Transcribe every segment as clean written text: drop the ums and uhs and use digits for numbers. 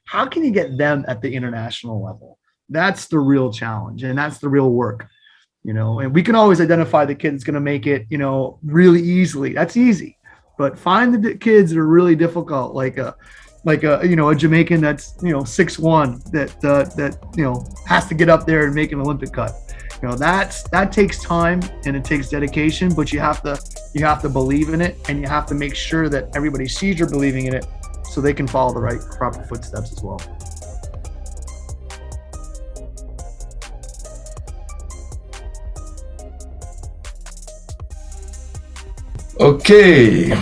how can you get them at the international level? That's the real challenge, and that's the real work, and we can always identify the kid that's going to make it, really easily. That's easy, but find the kids that are really difficult, like a Jamaican that's 6'1", that has to get up there and make an Olympic cut. That takes time and it takes dedication, but you have to believe in it, and you have to make sure that everybody sees you're believing in it, so they can follow the right proper footsteps as well. Okay.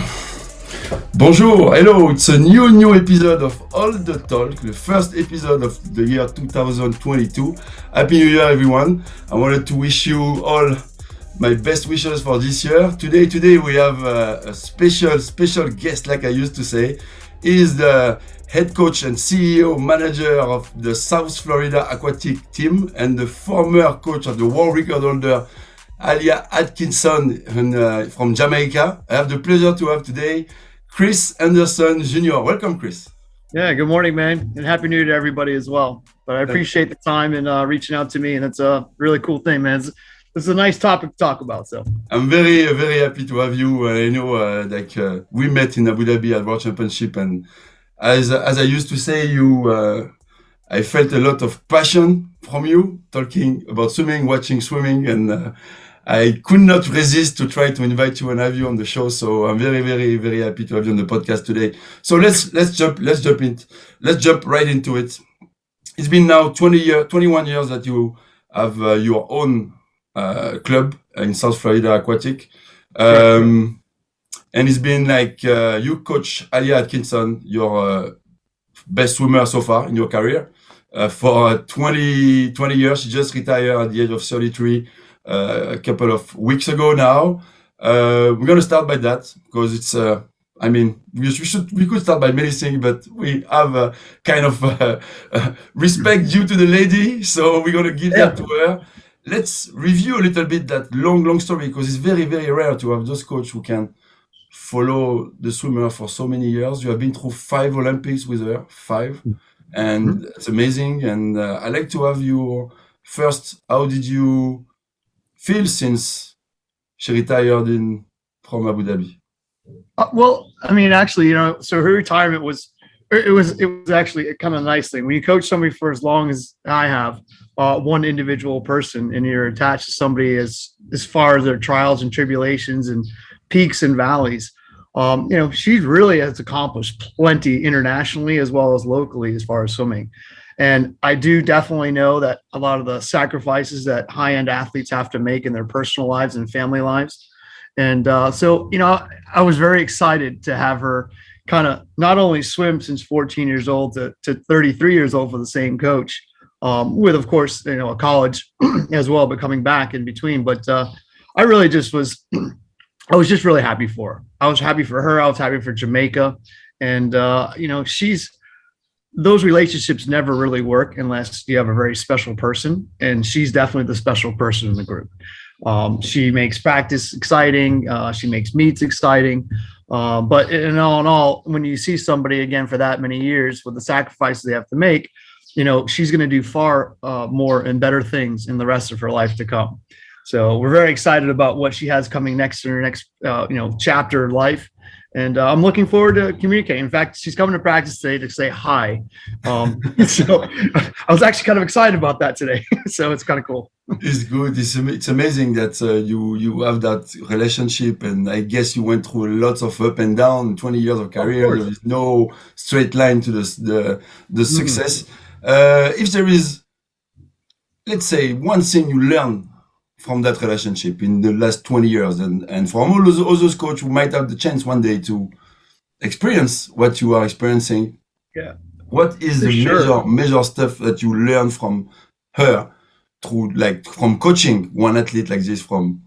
Bonjour, hello, it's a new episode of All the Talk, the first episode of the year 2022. Happy New Year, everyone. I wanted to wish you all my best wishes for this year. Today we have a special guest, like I used to say. He is the head coach and CEO manager of the South Florida Aquatic team and the former coach of the world record holder Alia Atkinson from Jamaica. I have the pleasure to have today Chris Anderson Jr. Welcome, Chris. Yeah, good morning, man, and Happy New Year to everybody as well. But I appreciate the time and reaching out to me, and it's a really cool thing, man. This is a nice topic to talk about. So I'm very happy to have you. We met in Abu Dhabi at World Championship, and as I used to say, I felt a lot of passion from you talking about swimming, watching swimming, and I could not resist to try to invite you and have you on the show. So I'm very happy to have you on the podcast today. So let's jump right into it. It's been now 21 years that you have your own club in South Florida Aquatic. And it's been like you coach Alia Atkinson, your best swimmer so far in your career, for 20 years. She just retired at the age of 33 a couple of weeks ago now. We're going to start by that because it's we could start by many things, but we have a kind of respect due to the lady, so we're going to give that to her. Let's review a little bit that long story, because it's very rare to have those coaches who can follow the swimmer for so many years. You have been through 5 Olympics with her, 5, and it's amazing. And I'd like to have you first. How did you feel since she retired from Abu Dhabi? Well, I mean, actually, so her retirement was actually a kind of nice thing. When you coach somebody for as long as I have, one individual person, and you're attached to somebody as far as their trials and tribulations and peaks and valleys, she really has accomplished plenty internationally as well as locally as far as swimming. And I do definitely know that a lot of the sacrifices that high-end athletes have to make in their personal lives and family lives. And so I was very excited to have her kind of not only swim since 14 years old to 33 years old for the same coach, with, of course, a college as well, but coming back in between. But I really just was – I was just really happy for her. I was happy for her. I was happy for Jamaica. And, those relationships never really work unless you have a very special person. And she's definitely the special person in the group. She makes practice exciting. She makes meets exciting. But in all, when you see somebody again for that many years with the sacrifices they have to make, she's going to do far more and better things in the rest of her life to come. So we're very excited about what she has coming next in her next, chapter of life. And I'm looking forward to communicating. In fact, she's coming to practice today to say hi. So I was actually kind of excited about that today. So it's kind of cool. It's good. It's amazing that you have that relationship. And I guess you went through lots of up and down, 20 years of career. There is no straight line to the success. If there is, let's say, one thing you learn from that relationship in the last 20 years, and from all those coaches who might have the chance one day to experience what you are experiencing, what is the major stuff that you learn from her through, like, from coaching one athlete like this from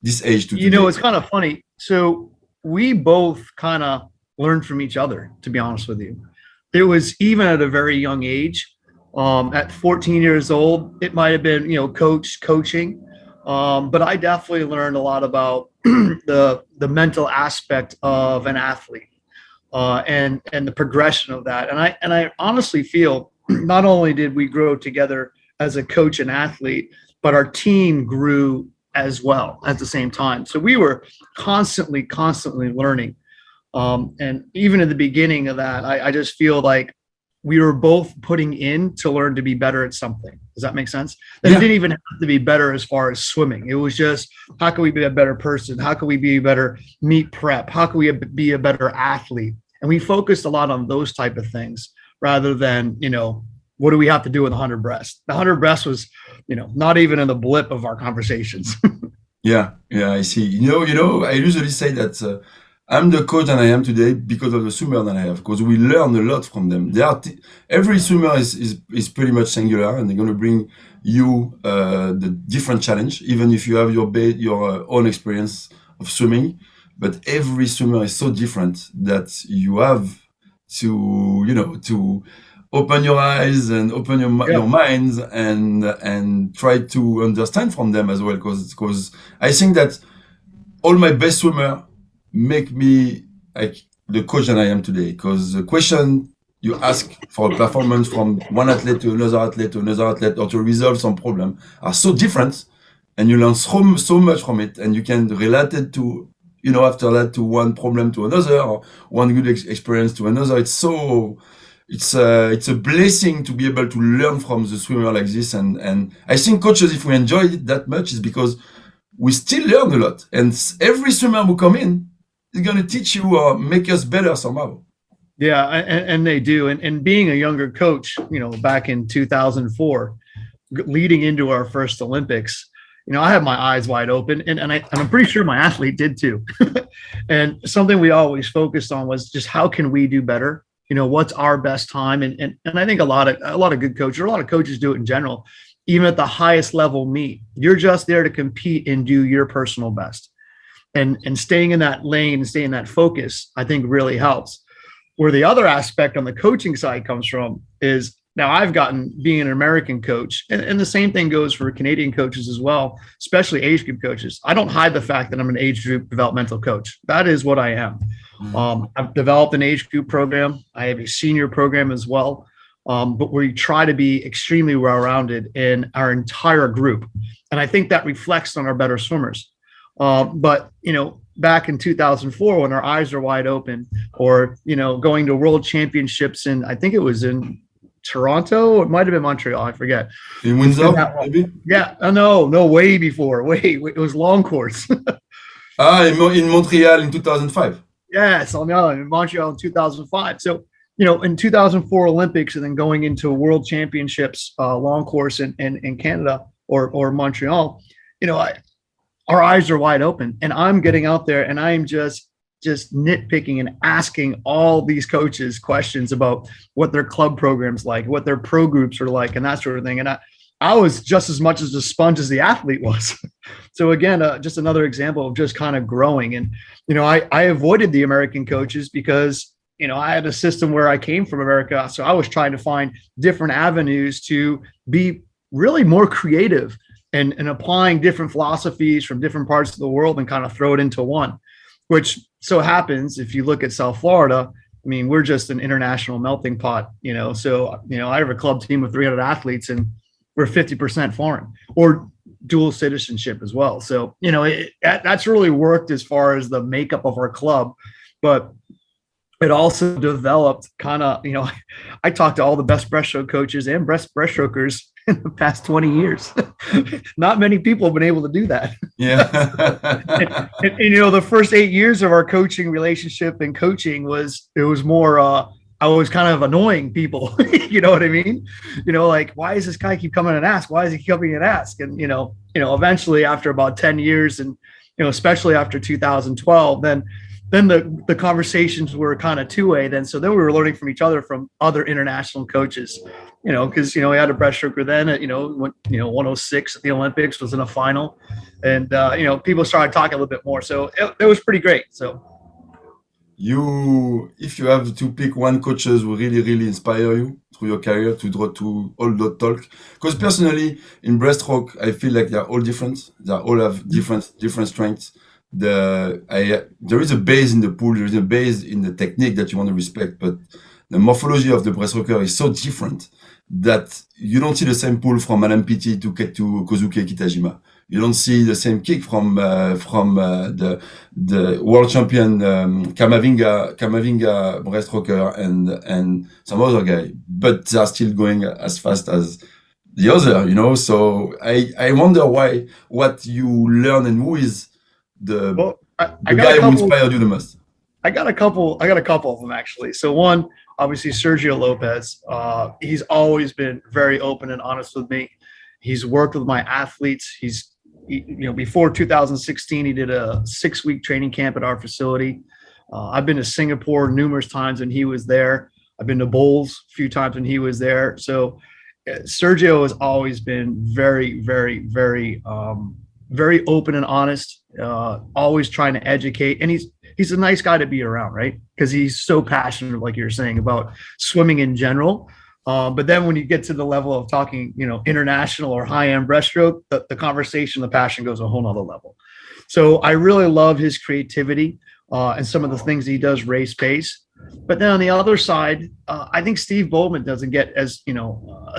this age to today? It's kind of funny. So we both kind of learned from each other, to be honest with you. It was even at a very young age. At 14 years old, it might have been, coaching. But I definitely learned a lot about the mental aspect of an athlete. and the progression of that. And I honestly feel not only did we grow together as a coach and athlete, but our team grew as well at the same time. So we were constantly learning. And even in the beginning of that, I just feel like we were both putting in to learn to be better at something. Does that make sense? That It didn't even have to be better as far as swimming. It was just, how can we be a better person? How can we be a better meet prep? How can we be a better athlete? And we focused a lot on those type of things rather than, what do we have to do with 100 breast? The 100 breast was, not even in the blip of our conversations. Yeah, I see. I usually say that I'm the coach that I am today because of the swimmer that I have, because we learn a lot from them. Every swimmer is pretty much singular, and they're going to bring you the different challenge, even if you have your own experience of swimming. But every swimmer is so different that you have to open your eyes and open your minds and try to understand from them as well. Because I think that all my best swimmer make me like the coach that I am today. Because the question you ask for a performance from one athlete to another athlete, or to resolve some problem are so different, and you learn so much from it, and you can relate it to, after that, to one problem to another, or one good experience to another. It's a blessing to be able to learn from the swimmer like this. And I think coaches, if we enjoy it that much, is because we still learn a lot. And every swimmer who come in is going to teach you or make us better somehow. Yeah, and they do. And being a younger coach, back in 2004, leading into our first Olympics, I had my eyes wide open, and I'm pretty sure my athlete did too. And something we always focused on was just how can we do better? What's our best time? And I think a lot of good coaches, or a lot of coaches do it in general, even at the highest level meet. You're just there to compete and do your personal best. And staying in that lane, staying in that focus, I think really helps. Where the other aspect on the coaching side comes from is, now I've gotten, being an American coach, and the same thing goes for Canadian coaches as well, especially age group coaches. I don't hide the fact that I'm an age group developmental coach. That is what I am. I've developed an age group program. I have a senior program as well, but we try to be extremely well-rounded in our entire group. And I think that reflects on our better swimmers. But, back in 2004, when our eyes are wide open, or, going to world championships I think it was in Toronto, it might have been Montreal, I forget. In Windsor, maybe? Yeah, no, way before. It was long course. In Montreal in 2005. Yes, in Montreal in 2005. So, in 2004 Olympics, and then going into World Championships, long course in Canada or Montreal, our eyes are wide open, and I'm getting out there, and I'm just nitpicking and asking all these coaches questions about what their club programs like, what their pro groups are like, and that sort of thing. And I was just as much as a sponge as the athlete was. So again, just another example of just kind of growing. And, I avoided the American coaches because, I had a system where I came from America. So I was trying to find different avenues to be really more creative and applying different philosophies from different parts of the world and kind of throw it into one, which so happens, if you look at South Florida, we're just an international melting pot, so, I have a club team of 300 athletes, and we're 50% foreign or dual citizenship as well. So, that's really worked as far as the makeup of our club, but it also developed kind of, I talked to all the best breaststroke coaches and breaststrokers in the past 20 years. Not many people have been able to do that. Yeah. and the first 8 years of our coaching relationship and coaching was more, I was kind of annoying people. You know what I mean? Like, why does this guy keep coming and ask? Why is he coming and ask? And, eventually after about 10 years, and, especially after 2012, then the conversations were kind of two-way then. So then we were learning from each other, from other international coaches, because, we had a breaststroker then at, 106 at the Olympics, was in a final, and, people started talking a little bit more. So it was pretty great. So if you have to pick one coaches who really, really inspire you through your career to draw to all that talk, because personally in breaststroke, I feel like they're all different. They all have different strengths, there is a base in the pool, there is a base in the technique that you want to respect, but the morphology of the breaststroker is so different that you don't see the same pull from Malampiti to Kozuke Kitajima. You don't see the same kick from the world champion Kamavinga breaststroker and some other guy, but they are still going as fast as the other, you know. So I wonder what you learn and who is the guy who inspired you the most. I got a couple of them actually. So one, obviously Sergio Lopez. He's always been very open and honest with me. He's worked with my athletes. Before 2016, he did a 6-week training camp at our facility. I've been to Singapore numerous times when he was there. I've been to bowls a few times when he was there. So Sergio has always been very, very, very, very open and honest, always trying to educate. And he's a nice guy to be around, right? Because he's so passionate, like you're saying, about swimming in general. But then when you get to the level of talking, international or high-end breaststroke, the conversation, the passion goes a whole nother level. So I really love his creativity and some of the things he does race pace. But then on the other side, I think Steve Boltman doesn't get as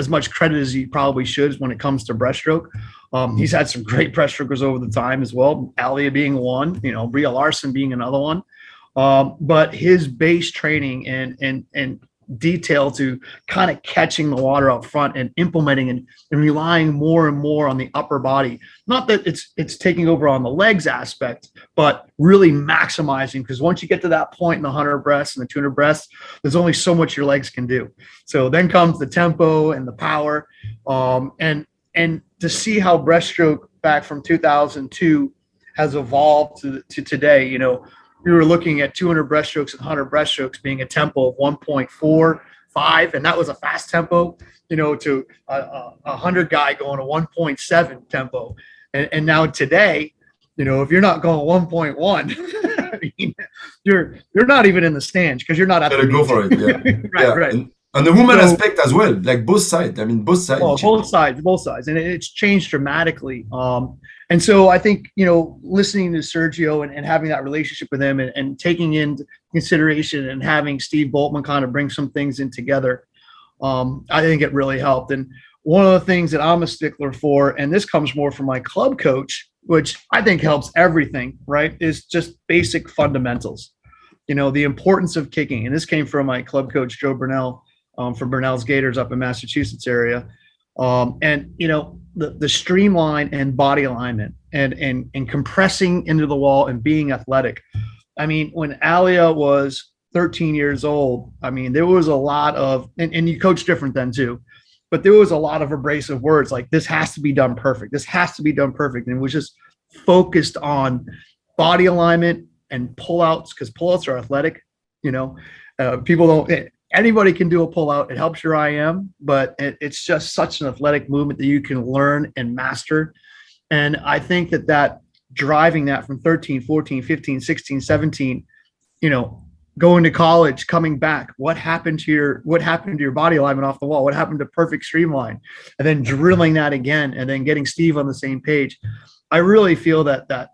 much credit as he probably should when it comes to breaststroke. He's had some great breaststrokers over the time as well. Alia being one, Bria Larson being another one. But his base training and detail to kind of catching the water up front and implementing and relying more and more on the upper body. Not that it's taking over on the legs aspect, but really maximizing, because once you get to that point in the 100 breaths and the 200 breaths, there's only so much your legs can do. So then comes the tempo and the power, and to see how breaststroke back from 2002 has evolved to today. We were looking at 200 breaststrokes and 100 breaststrokes being a tempo of 1.45, and that was a fast tempo, to a 100 guy going to 1.7 tempo. And now today, if you're not going 1.1, you're not even in the stands because you're not at the go for it. Yeah. right. And the woman aspect as well, like both sides. I mean, both sides. Oh, both sides. And it's changed dramatically. And so I think, listening to Sergio and having that relationship with him and taking into consideration and having Steve Boltman kind of bring some things in together, I think it really helped. And one of the things that I'm a stickler for, and this comes more from my club coach, which I think helps everything, right, is just basic fundamentals. The importance of kicking. And this came from my club coach, Joe Burnell, from Burnell's Gators up in Massachusetts area. And the streamline and body alignment and compressing into the wall and being athletic. I mean, when Alia was 13 years old, I mean, there was a lot of, and you coach different then too, but there was a lot of abrasive words like, this has to be done perfect. This has to be done perfect. And it was just focused on body alignment and pullouts, because pullouts are athletic. People don't, anybody can do a pullout. It helps your IM, but it's just such an athletic movement that you can learn and master. And I think that driving that from 13, 14, 15, 16, 17, going to college, coming back, what happened to your body alignment off the wall? What happened to perfect streamline? And then drilling that again, and then getting Steve on the same page. I really feel that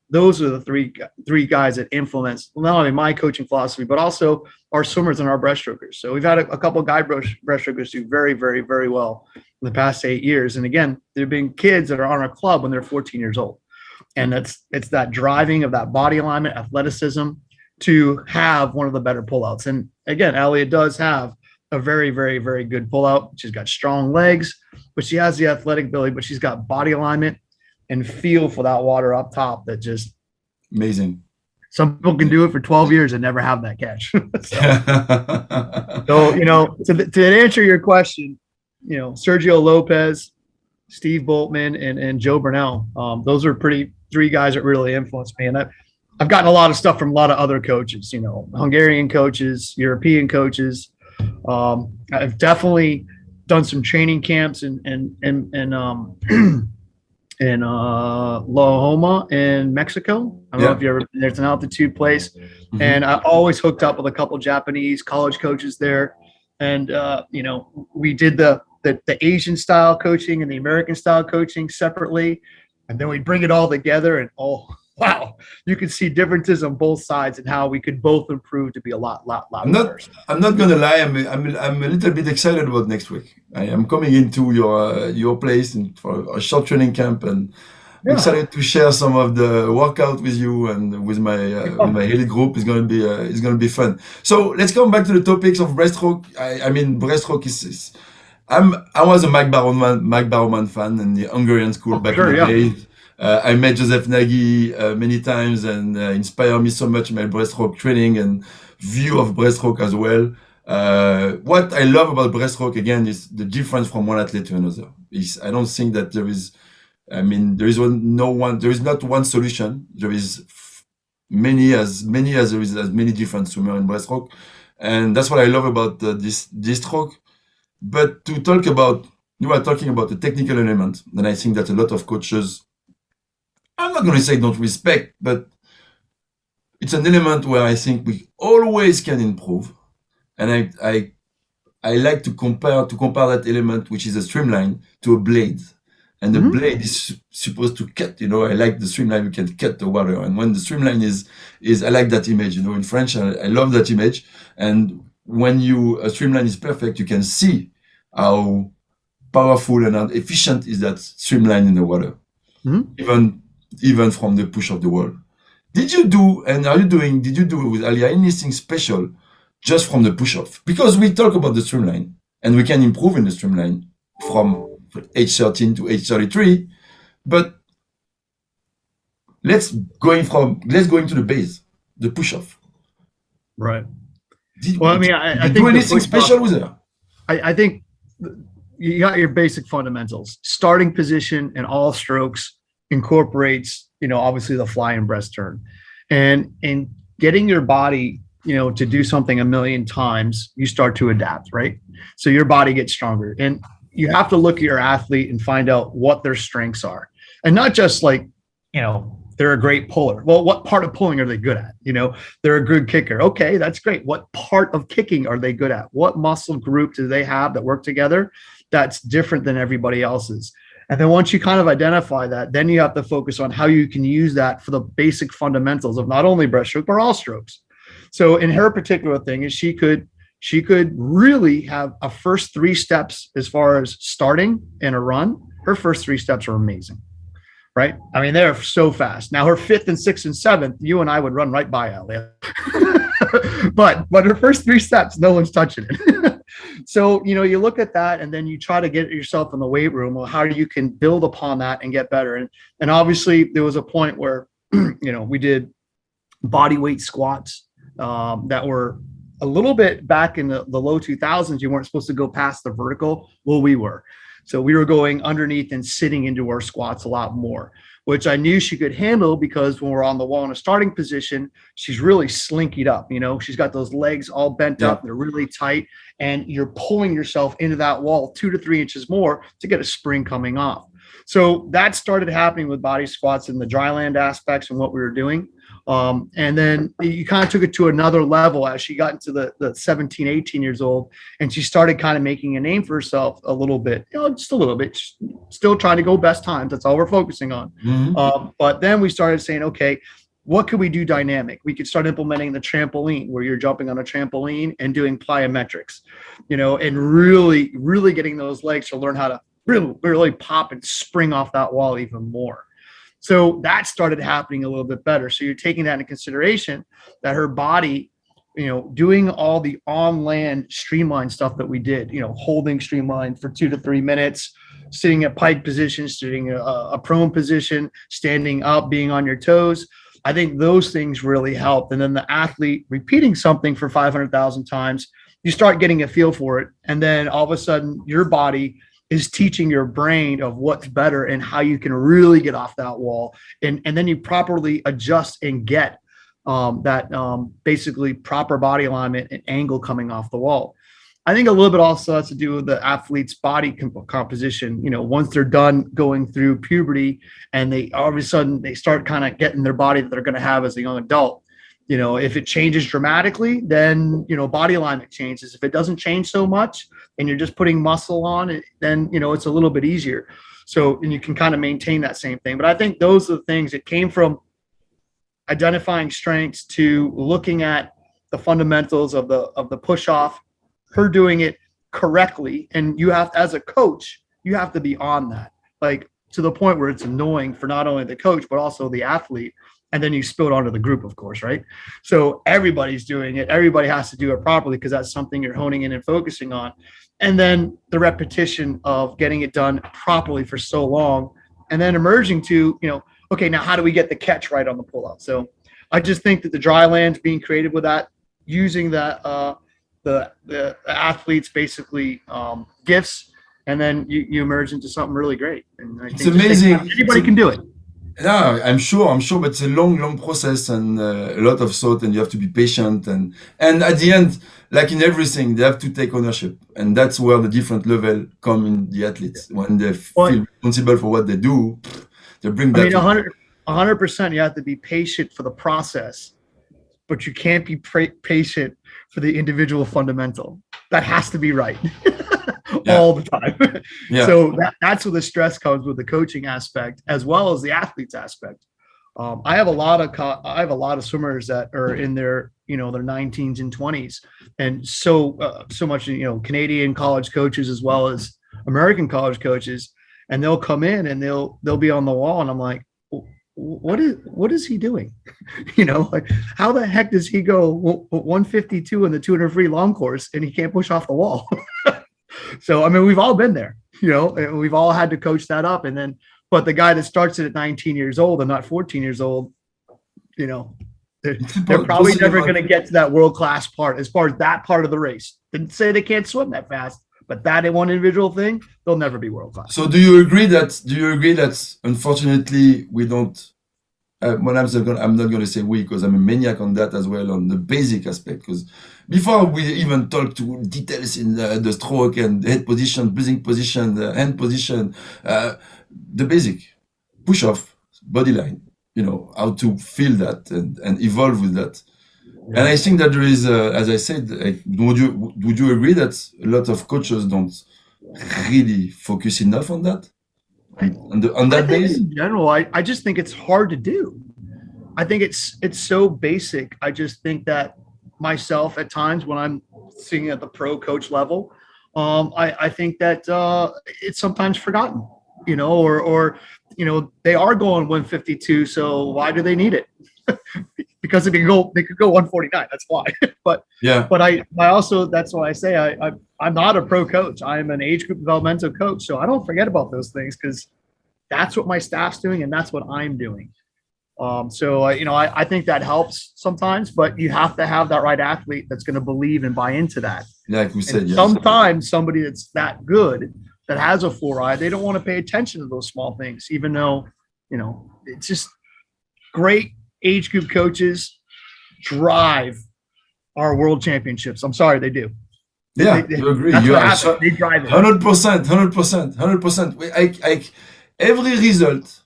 those are the three guys that influence not only my coaching philosophy, but also our swimmers and our breaststrokers. So we've had a couple of guy breaststrokers do very, very, very well in the past 8 years. And again, there have been kids that are on our club when they're 14 years old. And it's that driving of that body alignment, athleticism to have one of the better pullouts. And again, Alia does have a very, very, very good pullout. She's got strong legs, but she has the athletic ability, but she's got body alignment and feel for that water up top that just amazing. Some people can do it for 12 years and never have that catch. So to answer your question, Sergio Lopez, Steve Boltman, and Joe Burnell, those are three guys that really influenced me. And I've gotten a lot of stuff from a lot of other coaches, Hungarian coaches, European coaches. I've definitely done some training camps in La Homa in Mexico. I don't know if you ever been there. It's an altitude place. Mm-hmm. And I always hooked up with a couple Japanese college coaches there. And, we did the Asian style coaching and the American style coaching separately. And then we bring it all together and wow, you can see differences on both sides and how we could both improve to be a lot I'm better. not gonna lie. I'm a little bit excited about next week. I am coming into your place for a short training camp, and I'm Yeah. excited to share some of the workout with you and with my elite group. It's gonna be fun. So let's come back to the topics of breaststroke. I mean, breaststroke is I was a Mike Barrowman fan in the Hungarian school Oh, back in sure, the yeah. day. I met Joseph Nagy many times, and inspired me so much in my breaststroke training and view of breaststroke as well. What I love about breaststroke again is the difference from one athlete to another. I don't think that there is. I mean, there is there is not one solution. There is many as there is as many different swimmers in breaststroke, and that's what I love about this stroke. But to talk about, you are talking about the technical element, and I think that a lot of coaches, I'm not going to say don't respect, but it's an element where I think we always can improve. And I like to compare that element, which is a streamline, to a blade. And the blade is supposed to cut. I like the streamline. You can cut the water. And when the streamline is I like that image. In French, I love that image. And when a streamline is perfect, you can see how powerful and how efficient is that streamline in the water, even from the push of the wall. Did you do with Alia anything special just from the push-off? Because we talk about the streamline and we can improve in the streamline from age 13 to age 33, but let's go into the base, the push-off. Right. Did Well, I mean, you I think do anything special with her? I think you got your basic fundamentals. Starting position in all strokes incorporates, obviously the fly and breast turn, and getting your body, to do something a million times, you start to adapt, right? So your body gets stronger, and you have to look at your athlete and find out what their strengths are, and not just like, they're a great puller. Well, what part of pulling are they good at? They're a good kicker. Okay, that's great. What part of kicking are they good at? What muscle group do they have that work together that's different than everybody else's? And then once you kind of identify that, then you have to focus on how you can use that for the basic fundamentals of not only breaststroke, but all strokes. So in her particular thing is she could really have a first 3 steps as far as starting in a run. Her first 3 steps are amazing. Right? I mean, they're so fast. Now her 5th and 6th and 7th, you and I would run right by Alia. but her first 3 steps, no one's touching it. So, you look at that and then you try to get yourself in the weight room. Well, how you can build upon that and get better. And obviously there was a point where, we did body weight squats that were a little bit back in the low 2000s. You weren't supposed to go past the vertical. Well, we were. So we were going underneath and sitting into our squats a lot more, which I knew she could handle because when we're on the wall in a starting position, she's really slinkied up. She's got those legs all bent up. They're really tight. And you're pulling yourself into that wall 2 to 3 inches more to get a spring coming off. So that started happening with body squats in the dry land aspects and what we were doing. And then you kind of took it to another level as she got into the 17, 18 years old, and she started kind of making a name for herself a little bit, just a little bit, still trying to go best times. That's all we're focusing on. But then we started saying, okay, what could we do dynamic? We could start implementing the trampoline where you're jumping on a trampoline and doing plyometrics, and really, really getting those legs to learn how to really pop and spring off that wall even more. So that started happening a little bit better. So you're taking that into consideration that her body, doing all the on land streamline stuff that we did, holding streamline for 2 to 3 minutes, sitting at pike position, sitting a prone position, standing up, being on your toes. I think those things really helped. And then the athlete repeating something for 500,000 times, you start getting a feel for it. And then all of a sudden your body is teaching your brain of what's better and how you can really get off that wall. And then you properly adjust and get that basically proper body alignment and angle coming off the wall. I think a little bit also has to do with the athlete's body composition. Once they're done going through puberty and they all of a sudden they start kind of getting their body that they're going to have as a young adult. If it changes dramatically, then, body alignment changes. If it doesn't change so much and you're just putting muscle on it, then, it's a little bit easier. So, and you can kind of maintain that same thing. But I think those are the things that came from identifying strengths to looking at the fundamentals of the push off, her doing it correctly. And you have, as a coach, you have to be on that, like to the point where it's annoying for not only the coach, but also the athlete. And then you spill it onto the group, of course, right? So everybody's doing it. Everybody has to do it properly because that's something you're honing in and focusing on. And then the repetition of getting it done properly for so long, and then emerging to, okay, now how do we get the catch right on the pullout? So I just think that the dry land's being creative with that, using that the athletes basically gifts, and then you emerge into something really great. And I It's think amazing. anybody can do it. Yeah, I'm sure, but it's a long process and a lot of thought, and you have to be patient. And at the end, like in everything, they have to take ownership, and that's where the different level come in the athletes. When they feel responsible for what they do, they bring that. I mean, 100%. You have to be patient for the process, but you can't be patient for the individual fundamental. That has to be right. All the time. So that's where the stress comes with the coaching aspect as well as the athletes aspect. I have a lot of swimmers that are in their their 19s and 20s, and so much Canadian college coaches as well as American college coaches, and they'll come in and they'll be on the wall, and I'm like, what is he doing? Like, how the heck does he go 152 in the 200 free long course and he can't push off the wall? So, I mean, we've all been there, and we've all had to coach that up. And then, but the guy that starts it at 19 years old and not 14 years old, they're probably never going to get to that world-class part as far as that part of the race. Didn't say they can't swim that fast, but that one individual thing, they'll never be world-class. So do you agree that unfortunately we don't, I'm not going to say we, because I'm a maniac on that as well, on the basic aspect, because before we even talk to details in the stroke and head position, breathing position, the hand position, the basic push off, body line, how to feel that and evolve with that. Yeah. And I think that there is, as I said, would you agree that a lot of coaches don't really focus enough on that? On that base? In general, I just think it's hard to do. I think it's so basic. I just think that myself at times when I'm singing at the pro coach level, I think that it's sometimes forgotten, or they are going 152. So why do they need it? Because they could go 149. That's why. But I also, that's why I say I'm not a pro coach. I'm an age group developmental coach. So I don't forget about those things because that's what my staff's doing and that's what I'm doing. So I think that helps sometimes, but you have to have that right athlete that's going to believe and buy into that. Like we said, sometimes somebody that's that good, that has a full ride, they don't want to pay attention to those small things, even though, it's just great. Age group coaches drive our world championships. I'm sorry, they do. Yeah, you agree. They drive it. 100%. Every result.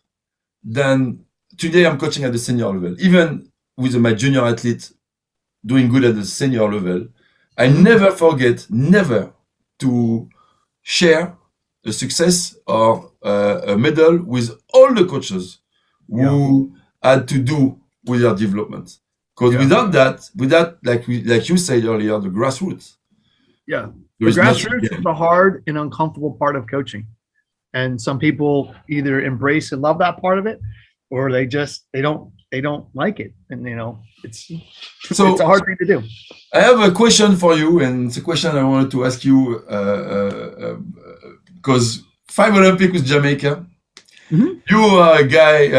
Then today I'm coaching at the senior level. Even with my junior athlete doing good at the senior level, I never forget to share a success or a medal with all the coaches who had to do with their development. Because without that, like you said earlier, the grassroots. Yeah, the grassroots is the hard and uncomfortable part of coaching, and some people either embrace and love that part of it, or they don't like it, and it's a hard thing to do. I have a question for you, and it's a question I wanted to ask you because 5 Olympics with Jamaica. Mm-hmm. You are a guy.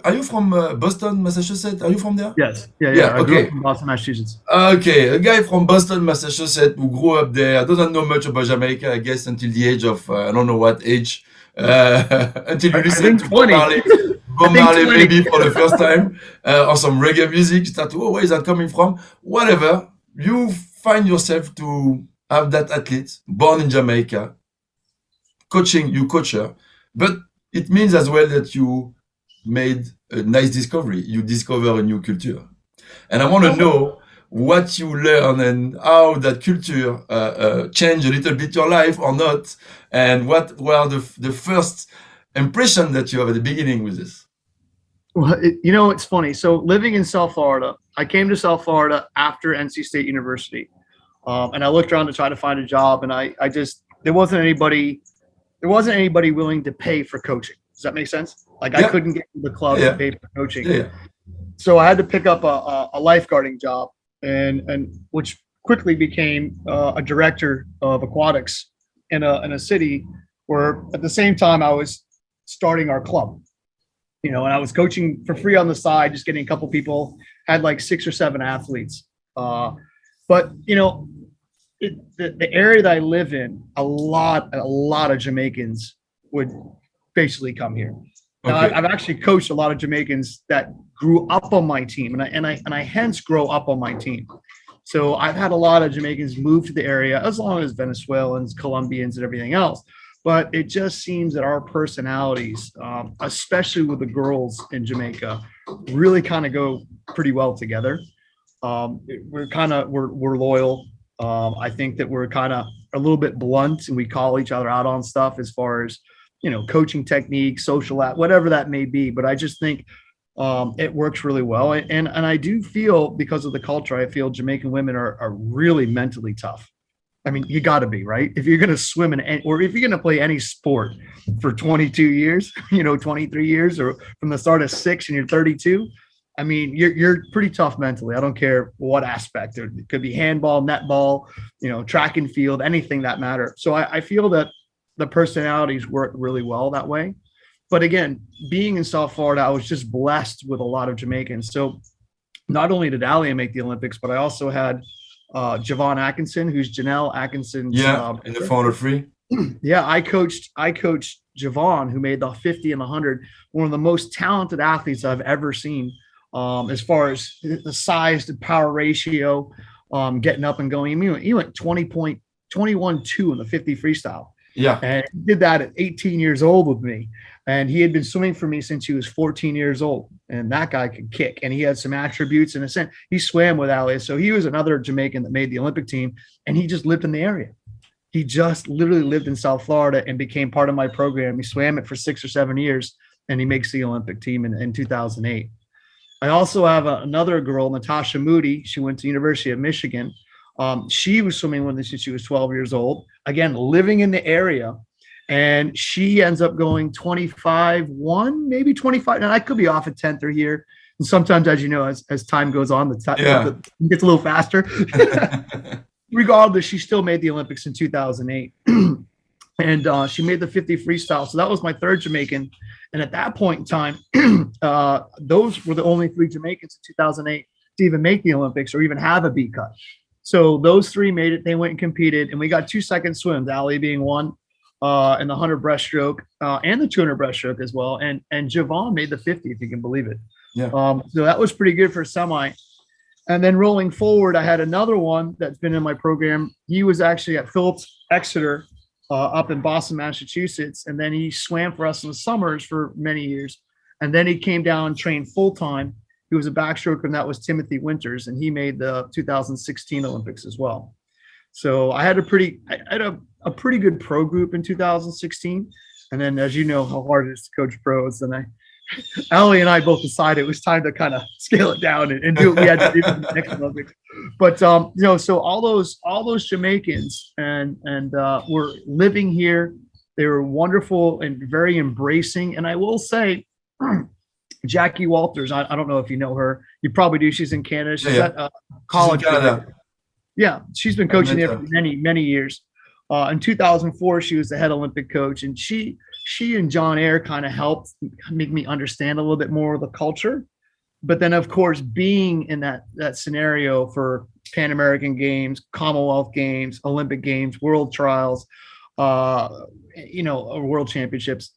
Are you from Boston, Massachusetts? Are you from there? Yes. Yeah. I grew up from Boston, Massachusetts. Okay, a guy from Boston, Massachusetts, who grew up there, doesn't know much about Jamaica, I guess, until the age of I don't know what age, until you listen to Bob Marley maybe for the first time, or some reggae music. You start to, where is that coming from? Whatever. You find yourself to have that athlete born in Jamaica, coach her, but it means as well that you made a nice discovery. You discover a new culture. And I want to know what you learn and how that culture changed a little bit your life or not, and what were the first impression that you have at the beginning with this. Well, it's funny. So living in South Florida, I came to South Florida after NC State University, and I looked around to try to find a job, and I just there wasn't anybody willing to pay for coaching. Does that make sense? Like I Yeah, couldn't get to the club to yeah, pay for coaching, yeah, so I had to pick up a lifeguarding job, and which quickly became a director of aquatics in a city where at the same time I was starting our club. And I was coaching for free on the side, just getting a couple people, had like 6 or 7 athletes. But the area that I live in, a lot of Jamaicans would basically come here. Now, okay, I've actually coached a lot of Jamaicans that grew up on my team, and I hence grow up on my team. So I've had a lot of Jamaicans move to the area, as long as Venezuelans, Colombians, and everything else. But it just seems that our personalities, especially with the girls in Jamaica, really kind of go pretty well together. We're loyal. I think that we're kind of a little bit blunt, and we call each other out on stuff as far as coaching techniques, whatever that may be. But I just think it works really well, and I do feel, because of the culture, I feel Jamaican women are really mentally tough. I mean, you got to be, right? If you're going to swim or if you're going to play any sport for 22 years, 23 years, or from the start of 6 and you're 32, I mean, you're pretty tough mentally. I don't care what aspect. It could be handball, netball, track and field, anything that matter. So I feel that the personalities work really well that way. But again, being in South Florida, I was just blessed with a lot of Jamaicans. So not only did Alia make the Olympics, but I also had Javon Atkinson, who's Janelle Atkinson's. yeah, in the 403. Yeah, I coached Javon, who made the 50 and the 100, one of the most talented athletes I've ever seen, as far as the size to power ratio, getting up and going. I mean, he went 20.21.2 in the 50 freestyle. Yeah, And he did that at 18 years old with me. And he had been swimming for me since he was 14 years old. And that guy could kick. And he had some attributes in a sense. He swam with Alia. So he was another Jamaican that made the Olympic team. And he just lived in the area. He just literally lived in South Florida and became part of my program. He swam it for 6 or 7 years, and he makes the Olympic team in 2008. I also have another girl, Natasha Moody. She went to the University of Michigan. She was swimming with me since she was 12 years old. Again, living in the area. And she ends up going 25-1, maybe 25. And I could be off at 10th or here. And sometimes, as you know, as time goes on, it gets a little faster. Regardless, she still made the Olympics in 2008. And she made the 50 freestyle. So that was my third Jamaican. And at that point in time, those were the only 3 Jamaicans in 2008 to even make the Olympics or even have a B cut. So those 3 made it. They went and competed. And we got 2-second swims, Alia being one. In the 100 breaststroke and the 200 breaststroke as well. And Javon made the 50, if you can believe it. yeah, So that was pretty good for semi. And then rolling forward, I had another one that's been in my program. He was actually at Phillips Exeter up in Boston, Massachusetts. And then he swam for us in the summers for many years. And then he came down and trained full time. He was a backstroker, and that was Timothy Winters. And he made the 2016 Olympics as well. So I had a pretty good pro group in 2016. And then, as you know, how hard it is to coach pros. And Alia and I both decided it was time to kind of scale it down and do what we had to do for the next Olympics. But, so all those Jamaicans and were living here. They were wonderful and very embracing. And I will say, Jackie Walters, I don't know if you know her. You probably do. She's in Canada. She's at college. She's in Canada. Yeah, she's been coaching there for many, many years. In 2004, she was the head Olympic coach, and she and John Ayer kind of helped make me understand a little bit more of the culture. But then, of course, being in that scenario for Pan American Games, Commonwealth Games, Olympic Games, World Trials, World Championships,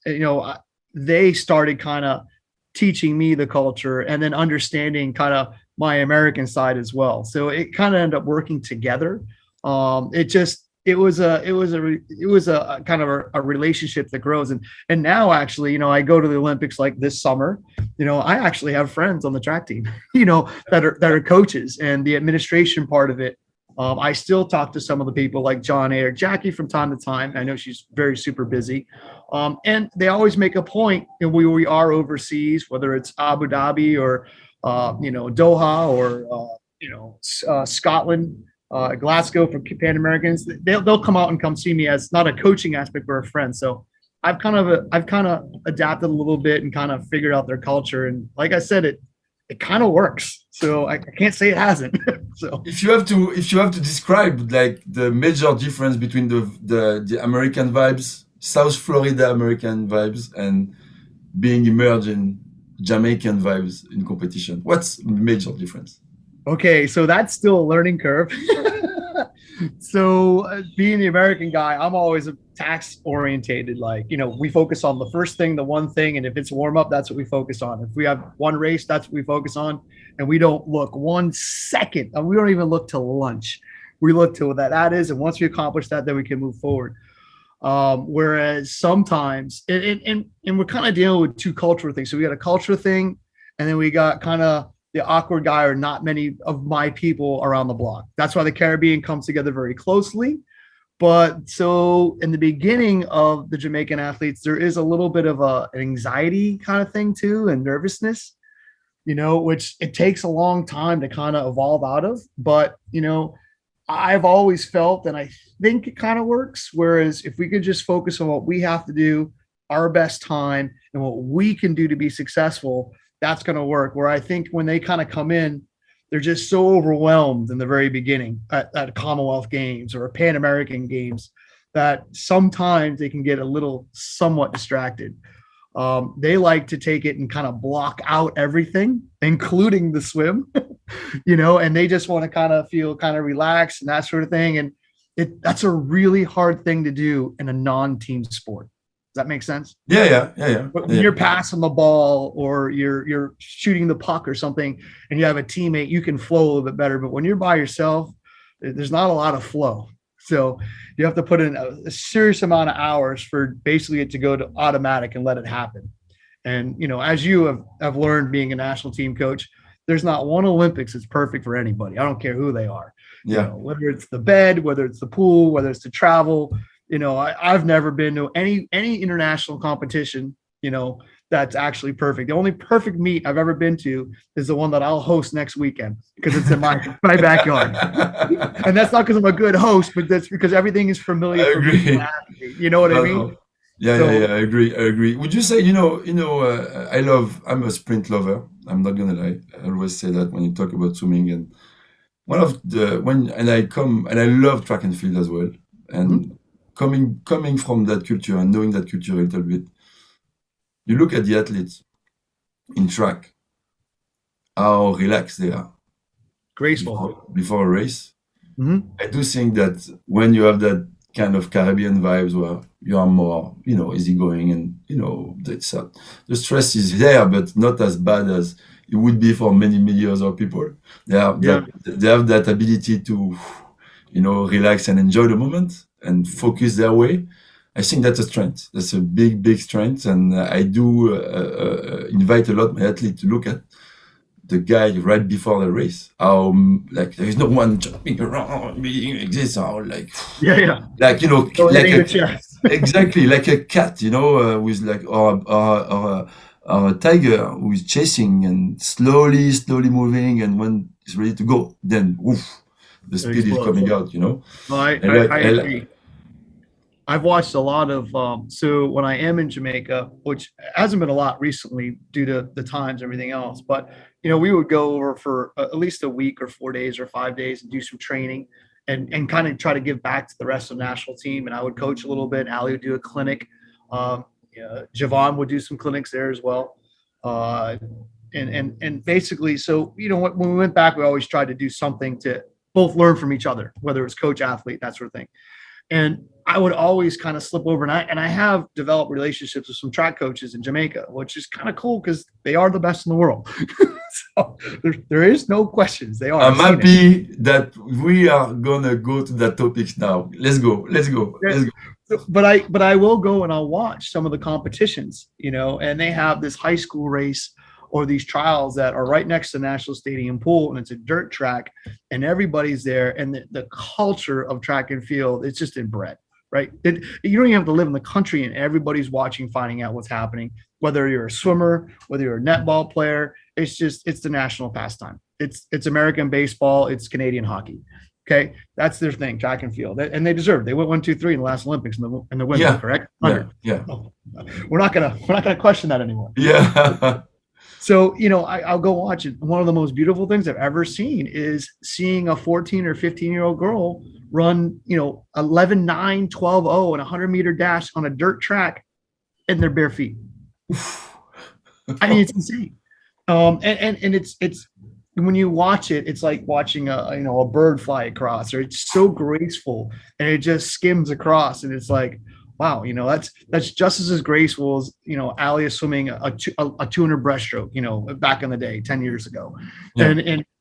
they started kind of teaching me the culture and then understanding kind of my American side as well. So it kind of ended up working together. It was a kind of a relationship that grows. And now actually, I go to the Olympics like this summer, I actually have friends on the track team, that are coaches, and the administration part of it I still talk to some of the people like John A. or Jackie from time to time. I know she's very super busy. And they always make a point, and we are overseas, whether it's Abu Dhabi or, Doha or, Scotland, Glasgow for Pan Americans. They'll come out and come see me as not a coaching aspect, but a friend. So I've kind of adapted a little bit and kind of figured out their culture. And like I said, it kind of works. So I can't say it hasn't. So if you have to describe like the major difference between the American vibes, South Florida American vibes, and being immersed in Jamaican vibes in competition, what's the major difference? okay, so that's still a learning curve. So being the American guy, I'm always a tax orientated. Like, we focus on the first thing, the one thing. And if it's warm up, that's what we focus on. If we have one race, that's what we focus on. And we don't look 1 second. And we don't even look to lunch. We look to what that is. And once we accomplish that, then we can move forward. Whereas sometimes, and we're kind of dealing with two cultural things. So we got a culture thing, and then we got kind of the awkward guy or not many of my people around the block. That's why the Caribbean comes together very closely. But so in the beginning of the Jamaican athletes, there is a little bit of an anxiety kind of thing too, and nervousness, which it takes a long time to kind of evolve out of. But, I've always felt, and I think it kind of works. Whereas if we could just focus on what we have to do, our best time, and what we can do to be successful, that's going to work. Where I think when they kind of come in, they're just so overwhelmed in the very beginning at Commonwealth Games or Pan American Games that sometimes they can get a little somewhat distracted. They like to take it and kind of block out everything, including the swim, and they just want to kind of feel kind of relaxed and that sort of thing. And that's a really hard thing to do in a non-team sport. Does that make sense? Yeah. When you're passing the ball or you're shooting the puck or something and you have a teammate, you can flow a little bit better. But when you're by yourself, there's not a lot of flow. So you have to put in a serious amount of hours for basically it to go to automatic and let it happen. And, as you have learned being a national team coach, there's not one Olympics that's perfect for anybody. I don't care who they are. Yeah. Whether it's the bed, whether it's the pool, whether it's the travel. I've never been to any international competition, that's actually perfect. The only perfect meet I've ever been to is the one that I'll host next weekend because it's in my backyard. And that's not because I'm a good host, but that's because everything is familiar for me. You know what I mean? Yeah, I agree. Would you say, I'm a sprint lover. I'm not gonna lie. I always say that when you talk about swimming, and I love track and field as well. And coming from that culture and knowing that culture a little bit, you look at the athletes in track, how relaxed they are. Graceful. Before a race. I do think that when you have that kind of Caribbean vibes where you are more, easygoing and, the stress is there, but not as bad as it would be for many other people. They have that ability to, relax and enjoy the moment and focus their way. I think that's a strength. That's a big strength. And I do invite a lot my athletes to look at the guy right before the race. How like there is no one jumping around, being like this, or like like exactly like a cat, with like or a tiger who is chasing and slowly moving, and when it's ready to go, then the speed is coming out. No, I agree. I've watched a lot of, so when I am in Jamaica, which hasn't been a lot recently due to the times and everything else, but, we would go over for at least a week or 4 days or 5 days and do some training and kind of try to give back to the rest of the national team. And I would coach a little bit. Ali would do a clinic. Javon would do some clinics there as well. And basically, so, when we went back, we always tried to do something to both learn from each other, whether it's coach, athlete, that sort of thing. And I would always kind of slip over, and I have developed relationships with some track coaches in Jamaica, which is kind of cool because they are the best in the world. So there is no questions. They are. I'm happy that we are gonna go to that topic now. Let's go. But I will go and I'll watch some of the competitions, and they have this high school race or these trials that are right next to the National Stadium pool, and it's a dirt track, and everybody's there, and the culture of track and field, it's just inbred, right? You don't even have to live in the country, and everybody's watching, finding out what's happening. Whether you're a swimmer, whether you're a netball player, it's the national pastime. It's American baseball, it's Canadian hockey. Okay, that's their thing, track and field, and they deserve it. They went 1, 2, 3 in the last Olympics in the women, correct? 100. Yeah. No, we're not gonna question that anymore. Yeah. So I'll go watch it. One of the most beautiful things I've ever seen is seeing a 14 or 15-year-old girl run 11.9, 12.0 and a 100-meter dash on a dirt track in their bare feet. I mean, it's insane. And it's when you watch it, it's like watching a bird fly across, or it's so graceful and it just skims across, and it's like, wow, that's just as graceful as Alia swimming a 200 breaststroke, back in the day, 10 years ago. Yeah.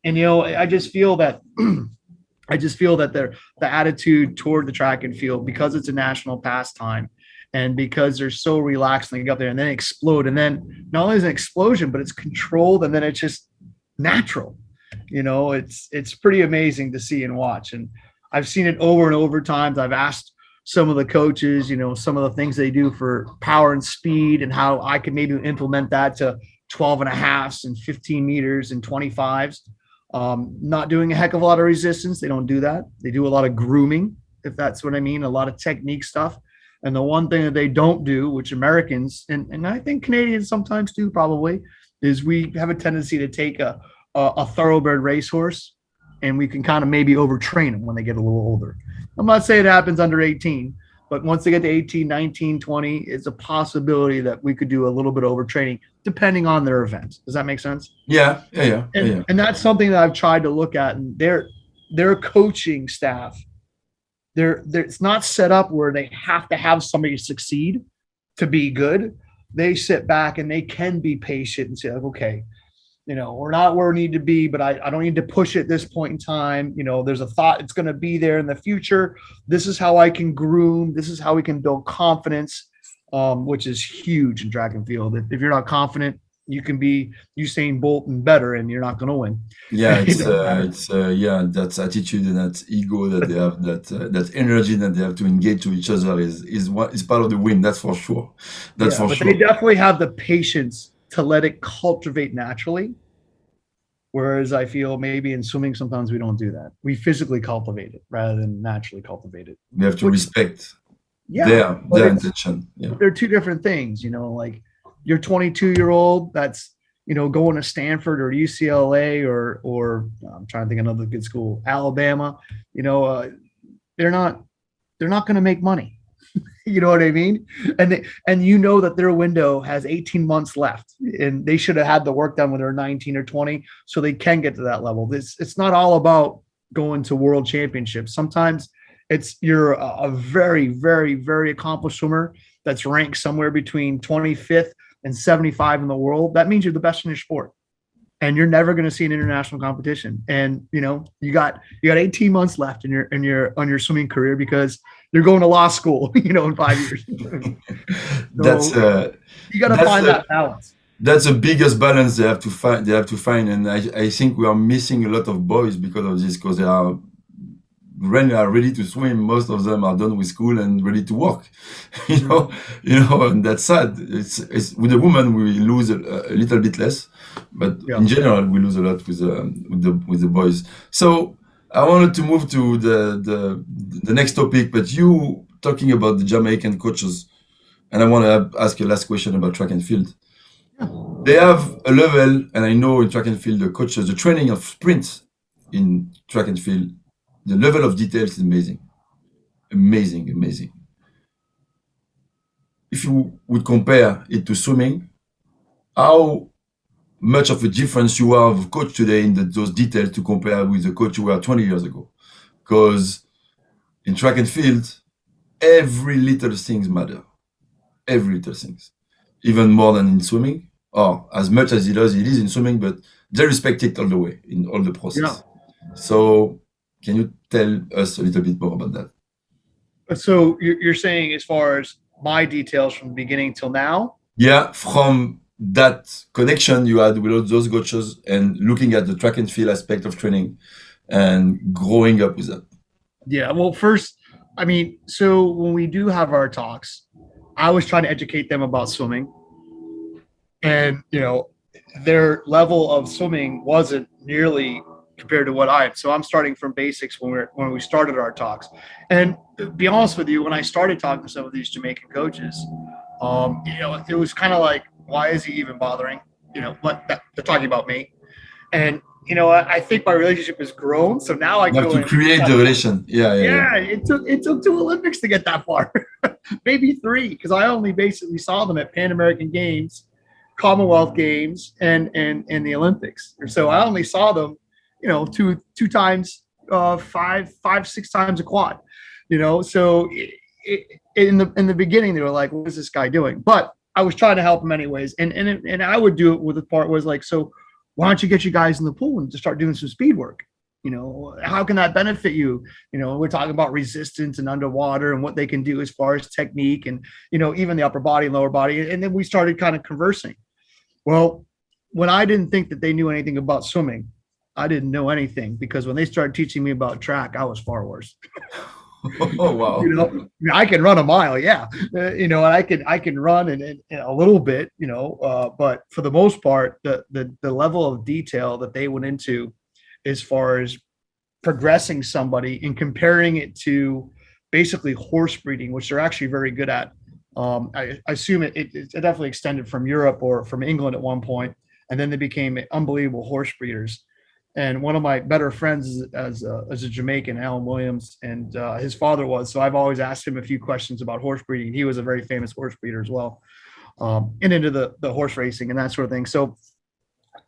And I just feel that the attitude toward the track and field, because it's a national pastime, and because they're so relaxed and they get up there and then explode, and then not only is it an explosion, but it's controlled, and then it's just natural. It's pretty amazing to see and watch. And I've seen it over and over times. I've asked some of the coaches, some of the things they do for power and speed, and how I could maybe implement that to 12.5s and 15 meters and 25s. Not doing a heck of a lot of resistance. They don't do that. They do a lot of grooming, if that's what I mean, a lot of technique stuff. And the one thing that they don't do, which Americans, and I think Canadians sometimes do probably, is we have a tendency to take a thoroughbred racehorse, and we can kind of maybe overtrain them when they get a little older. I'm not saying it happens under 18, but once they get to 18, 19, 20, it's a possibility that we could do a little bit of overtraining depending on their event. Does that make sense? Yeah. And that's something that I've tried to look at, and their coaching staff, it's not set up where they have to have somebody succeed to be good. They sit back and they can be patient and say, like, okay, we're not where we need to be, but I don't need to push it at this point in time. There's a thought it's going to be there in the future. This is how I can groom. This is how we can build confidence, which is huge in track and field. If you're not confident, you can be Usain Bolt and better, and you're not going to win. Yeah, that's attitude and that ego that they have, that energy that they have to engage to each other is part of the win. That's for sure. But they definitely have the patience to let it cultivate naturally. Whereas I feel maybe in swimming, sometimes we don't do that. We physically cultivate it rather than naturally cultivate it. We have to respect their intention. Yeah. They're two different things, like your 22-year-old that's, going to Stanford or UCLA or I'm trying to think of another good school, Alabama, they're not going to make money. You know what I mean? And that their window has 18 months left, and they should have had the work done when they're 19 or 20, so they can get to that level. It's not all about going to world championships. Sometimes you're a very, very, very accomplished swimmer that's ranked somewhere between 25th and 75 in the world. That means you're the best in your sport, and you're never going to see an international competition. And you got 18 months left in your swimming career, because you're going to law school, in 5 years. So you got to find that balance. That's the biggest balance they have to find. And I think we are missing a lot of boys because of this, because they are ready to swim. Most of them are done with school and ready to work. And that's sad. It's with the women we lose a little bit less, but in general we lose a lot with the boys. So I wanted to move to the next topic, but you talking about the Jamaican coaches, and I want to ask you a last question about track and field. They have a level, and I know in track and field the coaches, the training of sprints in track and field, the level of details is amazing. If you would compare it to swimming, how much of a difference you are of coach today in those details to compare with the coach you were 20 years ago? Because in track and field, every little things matter. Every little things. Even more than in swimming, or as much as it is in swimming, but they respect it all the way in all the process. Yeah. So can you tell us a little bit more about that? So you're saying as far as my details from the beginning till now? Yeah, from that connection you had with all those coaches and looking at the track and field aspect of training and growing up with that? Yeah. Well, first, I mean, so when we do have our talks, I was trying to educate them about swimming, and their level of swimming wasn't nearly compared to what I am. So I'm starting from basics when we started our talks. And to be honest with you, when I started talking to some of these Jamaican coaches, it was kind of like, why is he even bothering? They're talking about me. And I think my relationship has grown. So now I You have go to in. create the relation. Yeah, it took 2 Olympics to get that far, maybe 3, because I only basically saw them at Pan American Games, Commonwealth Games, and the Olympics. So I only saw them, two times, 6 times a quad. So in the beginning they were like, "What is this guy doing?" But I was trying to help him anyways, and I would do it with the part was like, "So why don't you get you guys in the pool and just start doing some speed work? How can that benefit you? We're talking about resistance and underwater and what they can do as far as technique and, even the upper body and lower body." And then we started kind of conversing. Well, when I didn't think that they knew anything about swimming, I didn't know anything, because when they started teaching me about track, I was far worse. Oh, wow. I can run a mile, yeah, and I can run and a little bit, but for the most part, the level of detail that they went into as far as progressing somebody and comparing it to basically horse breeding, which they're actually very good at. I assume it definitely extended from Europe or from England at one point, and then they became unbelievable horse breeders. And one of my better friends is as a Jamaican, Alan Williams, and his father was. So I've always asked him a few questions about horse breeding. He was a very famous horse breeder as well, and into the horse racing and that sort of thing. So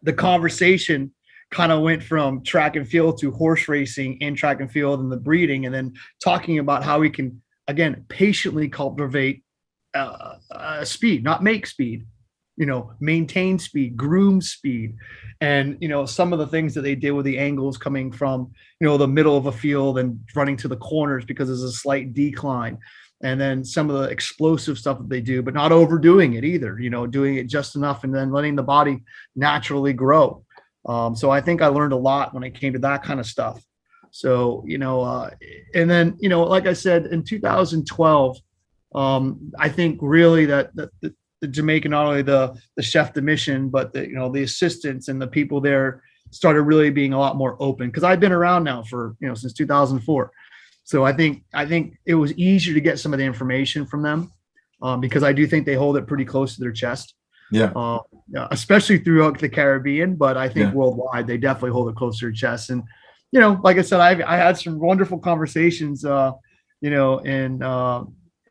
the conversation kind of went from track and field to horse racing and track and field and the breeding, and then talking about how we can, again, patiently cultivate speed, not make speed, maintain speed, groom speed. And, some of the things that they did with the angles coming from, the middle of a field and running to the corners because there's a slight decline. And then some of the explosive stuff that they do, but not overdoing it either, doing it just enough and then letting the body naturally grow. So I think I learned a lot when it came to that kind of stuff. So, and then, like I said, in 2012, I think really that the Jamaican, not only the chef de mission, but the assistants and the people there started really being a lot more open, because I've been around now for, since 2004. So I think it was easier to get some of the information from them, because I do think they hold it pretty close to their chest. Yeah. Especially throughout the Caribbean, but I think worldwide, they definitely hold it close to their chest. And, like I said, I had some wonderful conversations,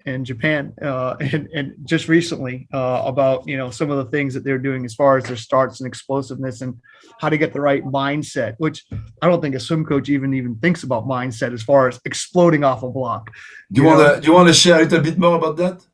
in Japan, and just recently, about, some of the things that they're doing as far as their starts and explosiveness and how to get the right mindset, which I don't think a swim coach even thinks about mindset as far as exploding off a block. Do you want to share a little bit more about that?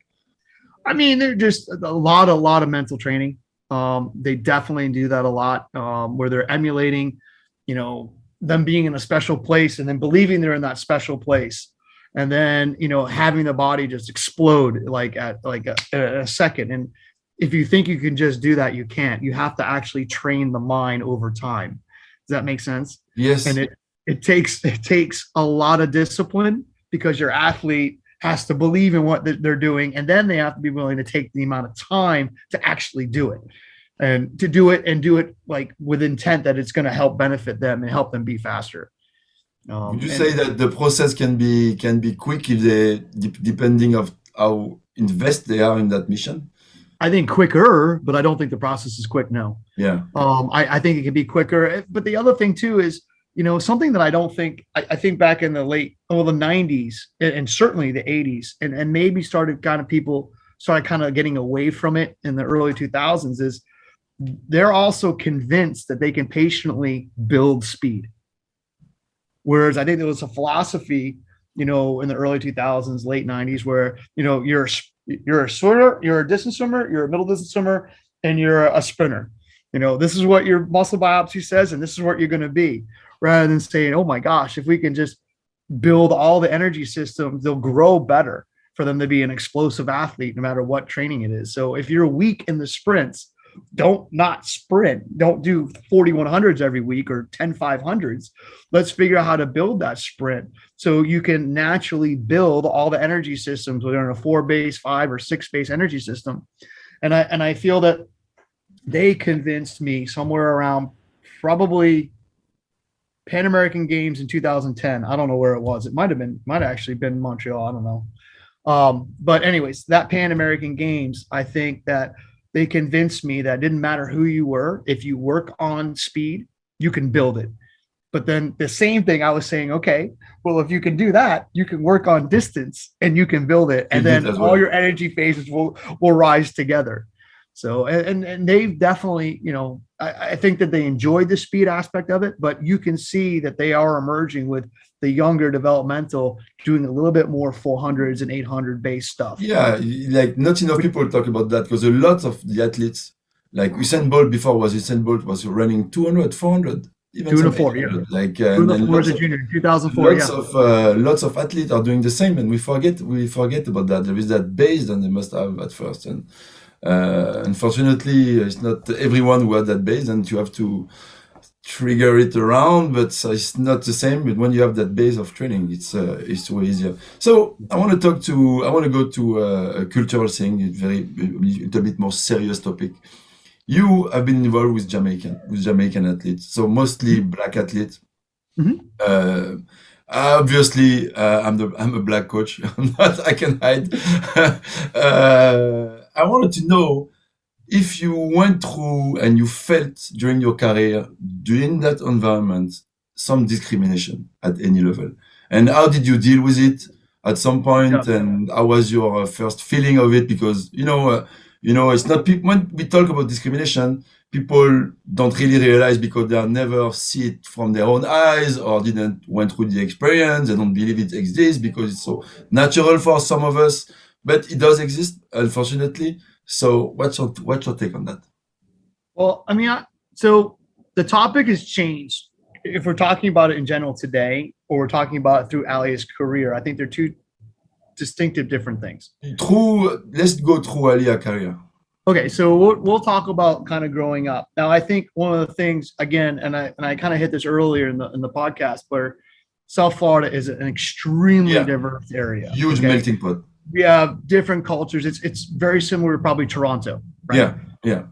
I mean, they're just a lot of mental training. They definitely do that a lot, where they're emulating, them being in a special place and then believing they're in that special place. And then, having the body just explode at a second. And if you think you can just do that, you can't. You have to actually train the mind over time. Does that make sense? Yes. And it takes a lot of discipline, because your athlete has to believe in what they're doing, and then they have to be willing to take the amount of time to actually do it, and to do it like with intent that it's going to help benefit them and help them be faster. Would you say that the process can be quick if depending of how invest they are in that mission? I think quicker, but I don't think the process is quick. No. Yeah. I think it can be quicker. But the other thing too is, something that I don't think, I think back in the the 90s and certainly the 80s, and maybe people started kind of getting away from it in the early 2000s, is they're also convinced that they can patiently build speed. Whereas I think there was a philosophy, in the early 2000s, late 90s, where, you're a swimmer, you're a distance swimmer, you're a middle distance swimmer, and you're a sprinter. This is what your muscle biopsy says, and this is what you're going to be, rather than saying, oh my gosh, if we can just build all the energy systems, they'll grow better for them to be an explosive athlete, no matter what training it is. So if you're weak in the sprints, don't not sprint. Don't do 4100s every week or 10 500s. Let's figure out how to build that sprint so you can naturally build all the energy systems within a 4-base, 5 or 6-base energy system. And I feel that they convinced me somewhere around probably Pan American Games in 2010. I don't know where it was. It might have actually been Montreal. I don't know. But anyways, that Pan American Games, I think that they convinced me that it didn't matter who you were. If you work on speed, you can build it. But then the same thing I was saying, okay, well, if you can do that, you can work on distance and you can build it. And then all your energy phases will rise together. So, and they've definitely, I think that they enjoyed the speed aspect of it, but you can see that they are emerging with the younger developmental doing a little bit more 400s and 800 base stuff. Yeah, like not enough people talk about that because a lot of the athletes, like Usain Bolt was running 200, 400, even 204, yeah. Like 204 as a junior, 2004. Lots of athletes are doing the same, and we forget about that. There is that base that they must have at first, and unfortunately, it's not everyone who has that base, and you have to trigger it around, but it's not the same. But when you have that base of training, it's way easier. So I want to go to a cultural thing, a little bit more serious topic. You have been involved with Jamaican athletes, so mostly black athletes. Mm-hmm. Obviously, I'm a black coach. I can hide. I wanted to know if you went through and you felt during your career, during that environment, some discrimination at any level, and how did you deal with it at some point, and how was your first feeling of it? Because it's not when we talk about discrimination, people don't really realize because they never see it from their own eyes or didn't went through the experience. They don't believe it exists because it's so natural for some of us, but it does exist, unfortunately. So what's your take on that? Well, I mean, so the topic has changed. If we're talking about it in general today, or we're talking about it through Alia's career, I think they're two distinctive different things. Let's go through Alia's career. Okay, so we'll talk about kind of growing up. Now, I think one of the things, again, and I kind of hit this earlier in the podcast, where South Florida is an extremely diverse area. Huge melting pot. We have different cultures. It's very similar to probably Toronto, right? Yeah.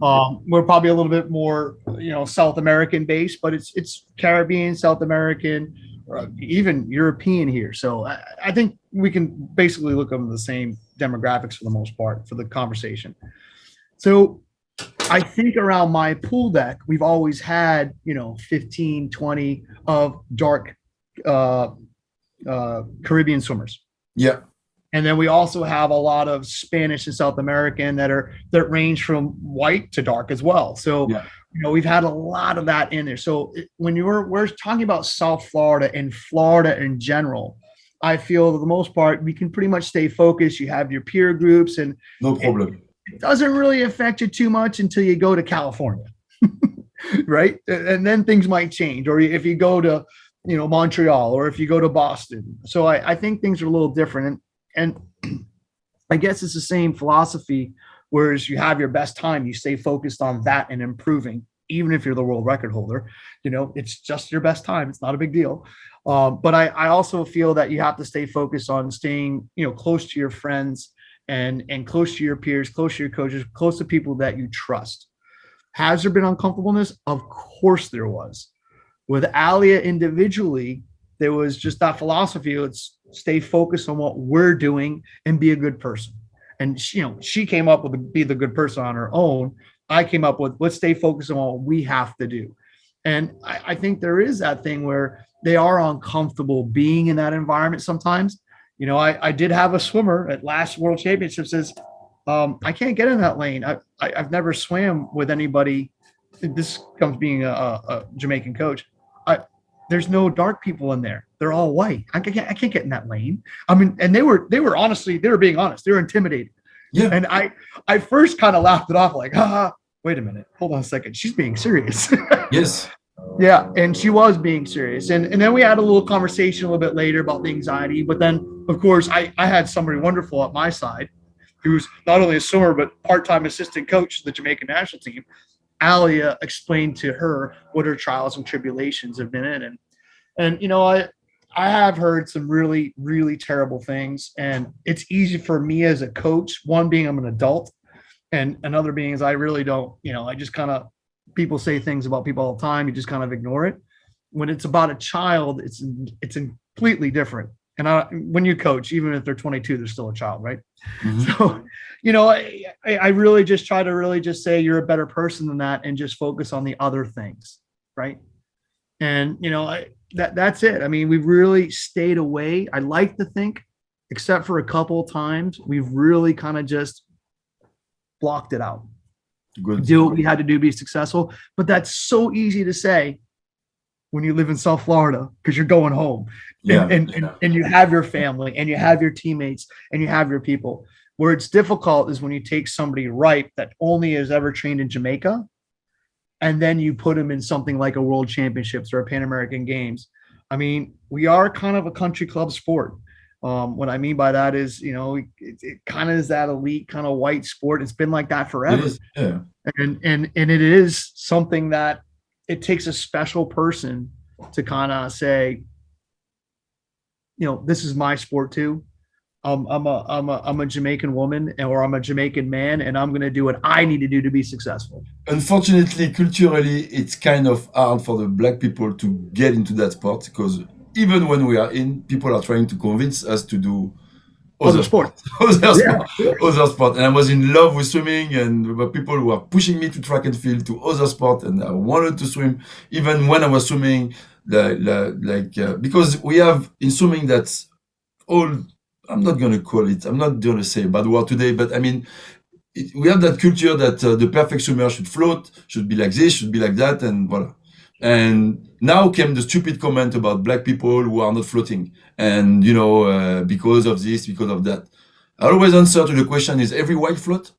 We're probably a little bit more, South American based, but it's Caribbean, South American, or even European here. So I think we can basically look at the same demographics for the most part for the conversation. So I think around my pool deck, we've always had, 15, 20 of dark Caribbean swimmers. Yeah. And then we also have a lot of Spanish and South American that range from white to dark as well. So, we've had a lot of that in there. So when we're talking about South Florida and Florida in general, I feel for the most part, we can pretty much stay focused. You have your peer groups and no problem. It doesn't really affect you too much until you go to California, right? And then things might change. Or if you go to, Montreal, or if you go to Boston. So I think things are a little different. And I guess it's the same philosophy, whereas you have your best time, you stay focused on that and improving, even if you're the world record holder, it's just your best time. It's not a big deal. But I also feel that you have to stay focused on staying, close to your friends and close to your peers, close to your coaches, close to people that you trust. Has there been uncomfortableness? Of course there was. With Alia individually, there was just that philosophy. Let's stay focused on what we're doing and be a good person. And she came up with be the good person on her own. I came up with let's stay focused on what we have to do. And I think there is that thing where they are uncomfortable being in that environment sometimes. I did have a swimmer at last World Championship says, I can't get in that lane. I've never swam with anybody. This comes being a Jamaican coach. There's no dark people in there. They're all white. I can't get in that lane. I mean, and they were honestly, they were being honest. They were intimidated. Yeah. And I first kind of laughed it off like, wait a minute. Hold on a second. She's being serious. Yes. Yeah. And she was being serious. And then we had a little conversation a little bit later about the anxiety. But then, of course, I had somebody wonderful at my side who's not only a swimmer but part-time assistant coach to the Jamaican national team, Alia explained to her what her trials and tribulations have been in. And I have heard some really, really terrible things. And it's easy for me as a coach, one being I'm an adult, and another being is I really don't, I just kind of, people say things about people all the time. You just kind of ignore it. When it's about a child, it's completely different. And when you coach, even if they're 22, they're still a child, right? Mm-hmm. So, I really just try to really just say you're a better person than that and just focus on the other things, right? And, that's it. I mean, we've really stayed away. I like to think, except for a couple of times, we've really kind of just blocked it out. Good. Do what we had to do to be successful. But that's so easy to say when you live in South Florida because you're going home and you have your family and you have your teammates and you have your people. Where it's difficult is when you take somebody ripe that only has ever trained in Jamaica and then you put them in something like a World Championships or a Pan American Games. I mean, we are kind of a country club sport. What I mean by that is, it kind of is that elite kind of white sport. It's been like that forever. Yeah. And it is something that it takes a special person to kind of say, this is my sport too. I'm a Jamaican woman or I'm a Jamaican man, and I'm going to do what I need to do to be successful. Unfortunately, culturally, it's kind of hard for the black people to get into that sport because even when we are in, people are trying to convince us to do other sport. Other sport. And I was in love with swimming, and there were people who were pushing me to track and field, to other sport, and I wanted to swim. Even when I was swimming, because we have in swimming that's all, I'm not going to say a bad word today, but I mean, we have that culture that the perfect swimmer should float, should be like this, should be like that, and voila. And now came the stupid comment about black people who are not floating. And, because of this, because of that. I always answer to the question, is every white float?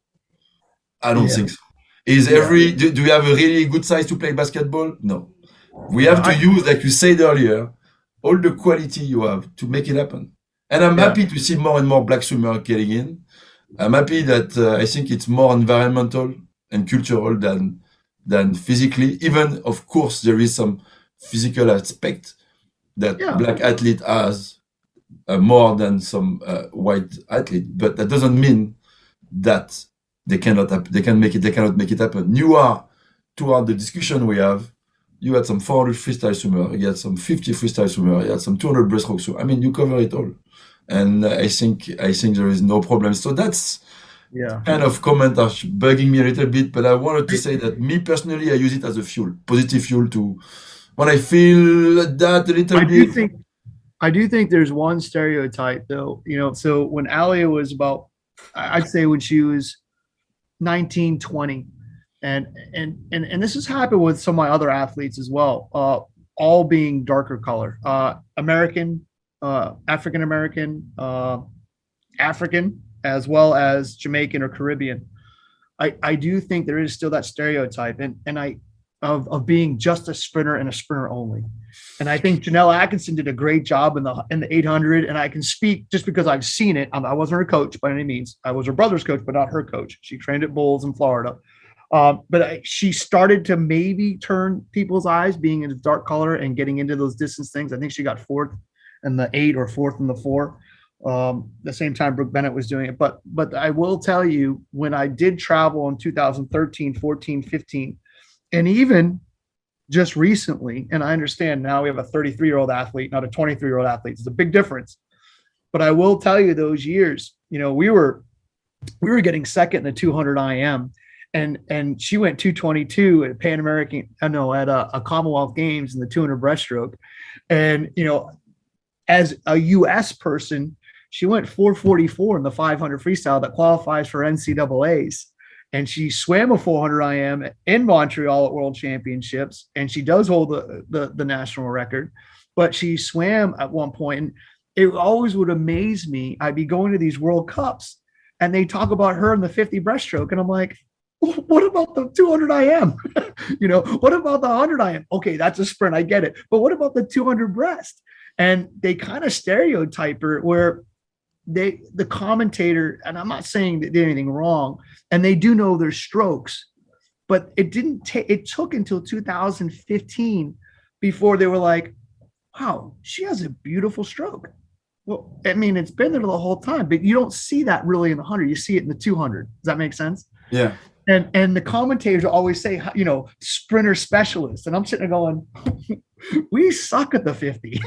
I don't think so. Do you have a really good size to play basketball? No. We have to use, like you said earlier, all the quality you have to make it happen. And I'm happy to see more and more black swimmers getting in. I'm happy that I think it's more environmental and cultural than physically. Even, of course, there is some physical aspect that black athlete has more than some white athlete, but that doesn't mean that they cannot make it happen. You are, throughout the discussion we have, you had some 400 freestyle swimmer, you had some 50 freestyle swimmer, you had some 200 breaststroke swimmer. I mean, you cover it all, and I think there is no problem. So that's kind of comment are bugging me a little bit, but I wanted to say that me personally, I use it as a fuel, positive fuel to when I feel that a little bit. I do think there's one stereotype though, so when Alia was about, I'd say when she was 19, 20, and this has happened with some of my other athletes as well, all being darker color, American, African American, African, as well as Jamaican or Caribbean. I do think there is still that stereotype of being just a sprinter and a sprinter only. And I think Janelle Atkinson did a great job in the 800. And I can speak just because I've seen it. I wasn't her coach by any means. I was her brother's coach, but not her coach. She trained at Bulls in Florida. But she started to maybe turn people's eyes being in a dark color and getting into those distance things. I think she got fourth in the 8 or fourth in the 4. The same time Brooke Bennett was doing it. But I will tell you, when I did travel in 2013, 14, 15, and even just recently, and I understand now we have a 33-year-old athlete, not a 23-year-old athlete. It's a big difference. But I will tell you, those years, we were getting second in the 200 IM, and she went 222 at Pan American, at a Commonwealth Games in the 200 breaststroke. And, as a U.S. person, she went 444 in the 500 freestyle that qualifies for NCAAs. And she swam a 400 IM in Montreal at World Championships, and she does hold the national record. But she swam at one point, and it always would amaze me. I'd be going to these World Cups, and they talk about her in the 50 breaststroke, and I'm like, what about the 200 IM? What about the 100 IM? Okay, that's a sprint, I get it. But what about the 200 breast? And they kind of stereotype her where the commentator, and I'm not saying they did anything wrong, and they do know their strokes, but it didn't take, it took until 2015 before they were like, wow, she has a beautiful stroke. Well, I mean, it's been there the whole time, but you don't see that really in the 100. You see it in the 200. Does that make sense? Yeah. And the commentators always say, you know, sprinter specialist. And I'm sitting there going, we suck at the 50.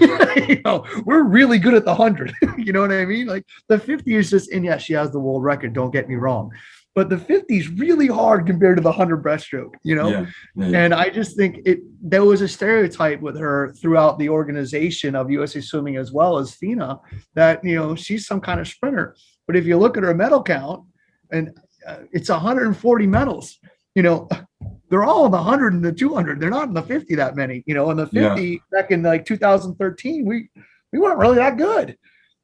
You know, we're really good at the 100. You know what I mean? Like the 50 is just, and yes, she has the world record. Don't get me wrong. But the 50 is really hard compared to the 100 breaststroke, you know? Yeah. Yeah. And I just think there was a stereotype with her throughout the organization of USA Swimming as well as FINA that, you know, she's some kind of sprinter. But if you look at her medal count, and it's 140 medals, you know, they're all in the 100 and the 200. They're not in the 50 that many, you know. In the 50 back in like 2013, we weren't really that good.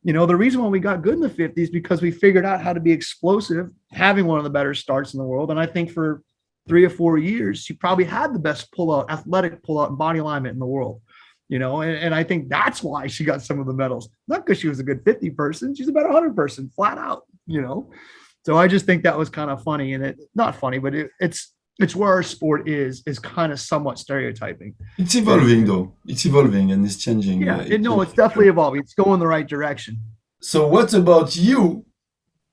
You know, the reason why we got good in the 50s is because we figured out how to be explosive, having one of the better starts in the world. And I think for 3 or 4 years, she probably had the best pullout, athletic pullout and body alignment in the world, you know, and I think that's why she got some of the medals, not because she was a good 50 person. She's about 100 person flat out, you know. So I just think that was kind of funny, and not funny, but it's where our sport is kind of somewhat stereotyping. It's evolving though. It's evolving and it's changing. Yeah, it's definitely evolving. It's going the right direction. So what about you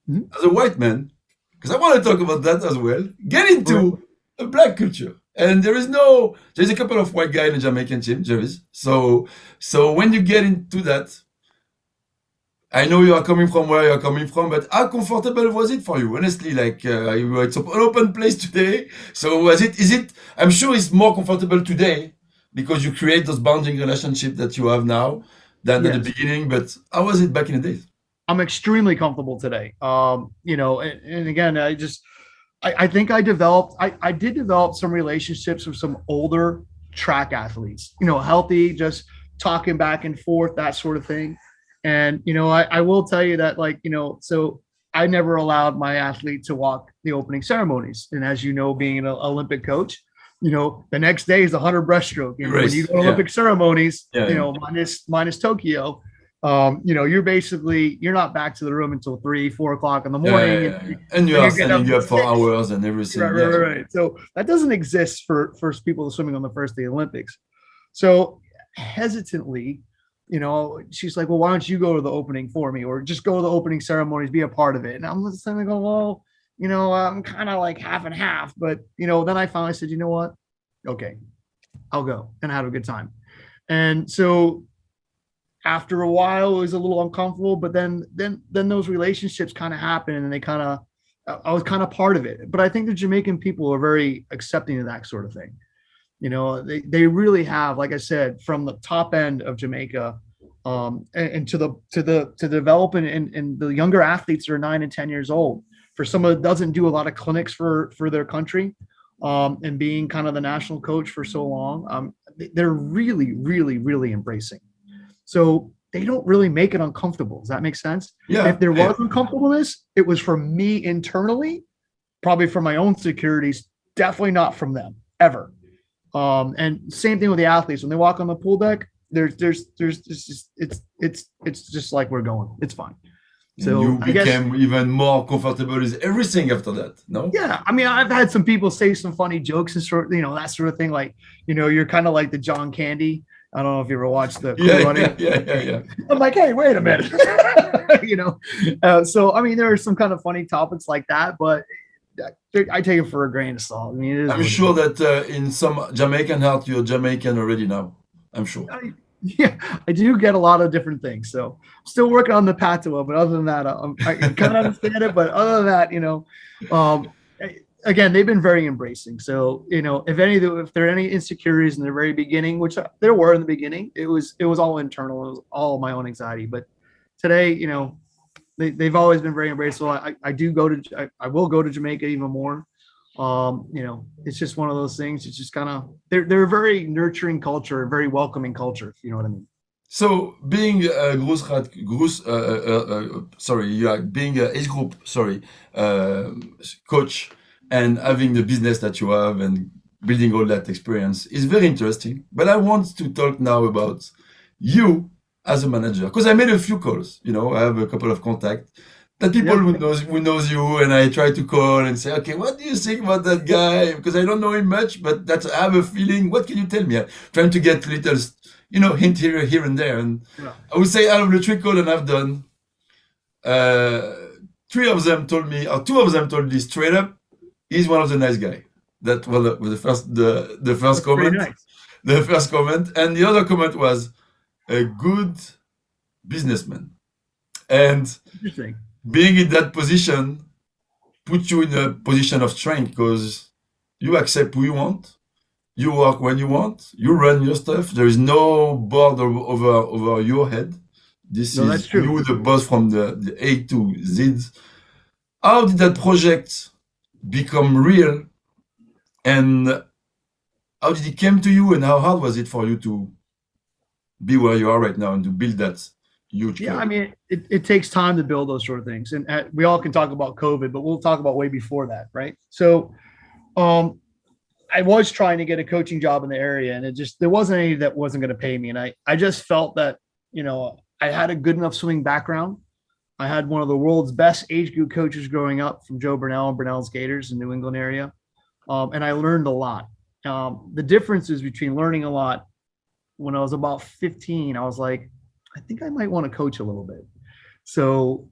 as a white man? Because I want to talk about that as well. Get into a black culture. And there's a couple of white guys in the Jamaican team, there is. So when you get into that, I know you are coming from where you're coming from, but how comfortable was it for you? Honestly, like it's an open place today. So is it, I'm sure it's more comfortable today because you create those bonding relationships that you have now than at the beginning. But how was it back in the days? I'm extremely comfortable today. You know, and again, I think I did develop some relationships with some older track athletes, you know, healthy, just talking back and forth, that sort of thing. And, you know, I will tell you that, like, you know, so I never allowed my athlete to walk the opening ceremonies. And as you know, being an Olympic coach, you know, the next day is the 100 breaststroke. You know, when you go to Olympic ceremonies, you know, minus Tokyo, you know, you're not back to the room until 3, 4 o'clock in the morning. And you are standing up for hours and everything. Right. So that doesn't exist for people swimming on the first day of the Olympics. So hesitantly, you know, she's like, well, why don't you go to the opening for me, or just go to the opening ceremonies, be a part of it. And I'm listening and go, well, you know, I'm kind of like half and half, but, you know, then I finally said, you know what? Okay, I'll go and have a good time. And so after a while, it was a little uncomfortable, but then those relationships kind of happened, and I was kind of part of it. But I think the Jamaican people are very accepting of that sort of thing. You know, they really have, like I said, from the top end of Jamaica, and to developing and the younger athletes that are 9 and 10 years old. For someone that doesn't do a lot of clinics for their country, and being kind of the national coach for so long, they're really, really, really embracing. So they don't really make it uncomfortable. Does that make sense? Yeah. If there was uncomfortableness, it was from me internally, probably from my own securities, definitely not from them ever. And same thing with the athletes. When they walk on the pool deck, there's just, it's just like we're going. It's fine. So you became even more comfortable with everything after that, no? Yeah. I mean, I've had some people say some funny jokes and sort, you know, that sort of thing. Like, you know, you're kind of like the John Candy. I don't know if you ever watched the Cool Running. Yeah. I'm like, hey, wait a minute. You know, so I mean, there are some kind of funny topics like that, but I take it for a grain of salt. I mean, I'm sure that in some Jamaican heart, you're Jamaican already now. I'm sure. I do get a lot of different things. So I'm still working on the patois, but other than that, I kind of understand it. But other than that, you know, again, they've been very embracing. So, you know, if there are any insecurities in the very beginning, which there were in the beginning, it was all internal. It was all my own anxiety. But today, you know, they've always been very embracing. I will go to Jamaica even more. You know, it's just one of those things. It's just kind of, they're a very nurturing culture, a very welcoming culture, if you know what I mean. So being a being a age group, coach, and having the business that you have and building all that experience is very interesting. But I want to talk now about you as a manager? Because I made a few calls, I have a couple of contacts that people who knows you, and I try to call and say, okay, what do you think about that guy? Because I don't know him much, but I have a feeling. What can you tell me? I'm trying to get little, hint here and there. And I would say out of the 3 calls that I've done, 3 of them told me, or 2 of them told me straight up, he's one of the nice guy. That was the first comment. Nice. The first comment, and the other comment was a good businessman. And Interesting. Being in that position puts you in a position of strength because you accept who you want, you work when you want, you run your stuff. There is no board over your head. This is that's true. You, the boss from the A to Z. How did that project become real, and how did it come to you, and how hard was it for you to be where you are right now and to build that huge club? I mean, it takes time to build those sort of things. And we all can talk about COVID, but we'll talk about way before that, right? So I was trying to get a coaching job in the area, and there wasn't any that wasn't going to pay me. And I just felt that, I had a good enough swimming background. I had one of the world's best age group coaches growing up from Joe Burnell and Burnell's Gators in New England area. And I learned a lot. The difference is between learning a lot. When I was about 15, I was like, I think I might want to coach a little bit. So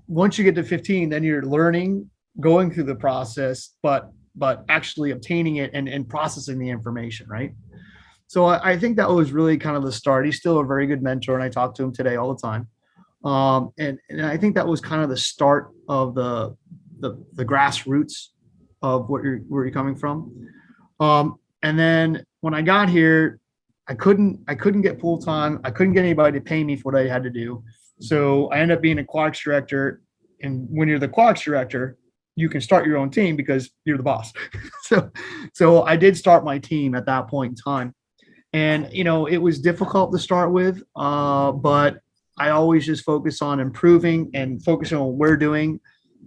once you get to 15, then you're learning, going through the process, but actually obtaining it and processing the information, right? So I think that was really kind of the start. He's still a very good mentor, and I talk to him today all the time. And I think that was kind of the start of the grassroots of where you're coming from. And then when I got here, I couldn't get full time. I couldn't get anybody to pay me for what I had to do. So I ended up being aquatics director. And when you're the aquatics director, you can start your own team because you're the boss. So I did start my team at that point in time. And, it was difficult to start with, but I always just focus on improving and focusing on what we're doing.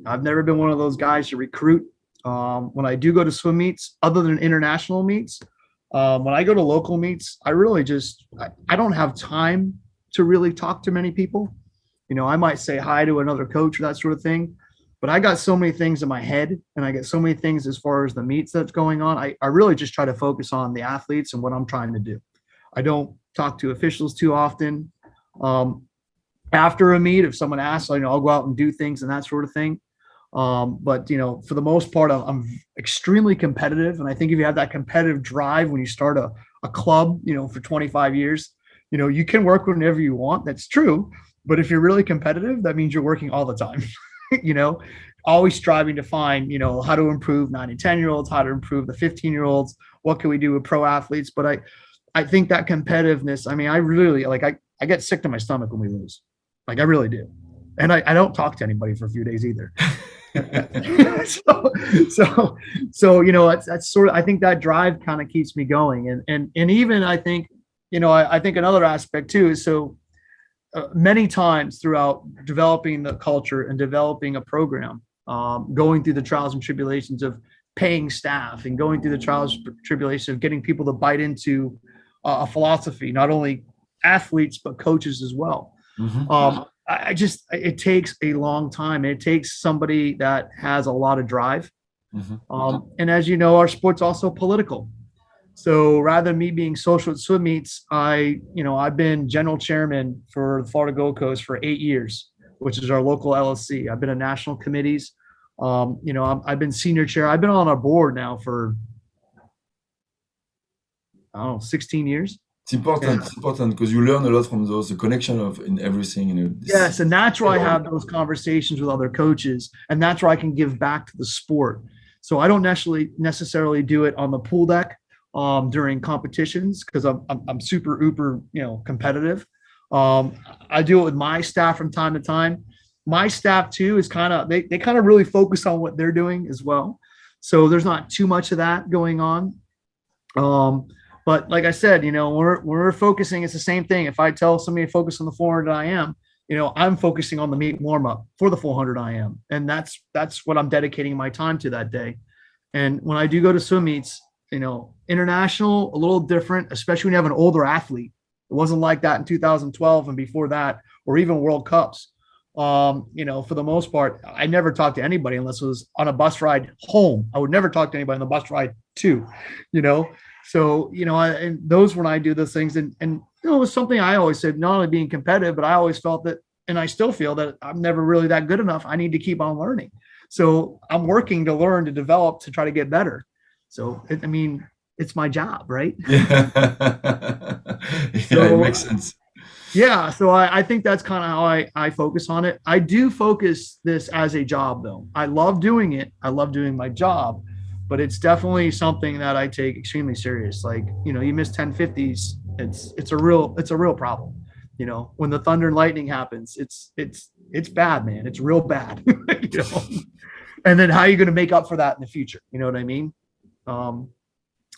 I've never been one of those guys to recruit. When I do go to swim meets, other than international meets, when I go to local meets, I really I don't have time to really talk to many people. I might say hi to another coach or that sort of thing, but I got so many things in my head, and I get so many things as far as the meets that's going on. I really just try to focus on the athletes and what I'm trying to do. I don't talk to officials too often. After a meet, if someone asks, I'll go out and do things and that sort of thing. But for the most part, I'm extremely competitive. And I think if you have that competitive drive when you start a club, for 25 years, you can work whenever you want. That's true. But if you're really competitive, that means you're working all the time, always striving to find, how to improve 9 and 10-year-olds, how to improve the 15-year-olds. What can we do with pro athletes? But I think that competitiveness, I really I get sick to my stomach when we lose. I really do. And I don't talk to anybody for a few days either. so that's sort of, I think that drive kind of keeps me going. And even I think, I think another aspect too is many times throughout developing the culture and developing a program, going through the trials and tribulations of paying staff and going through the trials and tribulations of getting people to bite into a philosophy, not only athletes, but coaches as well. Mm-hmm. It takes a long time. It takes somebody that has a lot of drive. Mm-hmm. And as you know, our sport's also political. So rather than me being social at swim meets, I've been general chairman for the Florida Gold Coast for 8 years, which is our local LLC. I've been in national committees. I've been senior chair. I've been on our board now for, 16 years. It's important because you learn a lot from the connection in everything. Yes, and that's where I have those conversations with other coaches, and that's where I can give back to the sport. So I don't necessarily do it on the pool deck during competitions because I'm super uber competitive. I do it with my staff from time to time. My staff too is they kind of really focus on what they're doing as well. So there's not too much of that going on. But like I said, when we're focusing, it's the same thing. If I tell somebody to focus on the 400 IM, I'm focusing on the meet warm up for the 400 IM. And that's what I'm dedicating my time to that day. And when I do go to swim meets, international, a little different, especially when you have an older athlete. It wasn't like that in 2012 and before that, or even World Cups. For the most part, I never talked to anybody unless it was on a bus ride home. I would never talk to anybody on the bus ride too, you know. So, and those when I do those things, and it was something I always said, not only being competitive, but I always felt that, and I still feel that I'm never really that good enough. I need to keep on learning. So I'm working to learn, to develop, to try to get better. So, it's my job, right? Yeah. It makes sense. Yeah, so I think that's kind of how I focus on it. I do focus this as a job, though. I love doing it. I love doing my job, but it's definitely something that I take extremely serious. Like, you miss 1050s, it's a real problem. When the thunder and lightning happens, it's bad, man. It's real bad. And then how are you going to make up for that in the future? You know what I mean?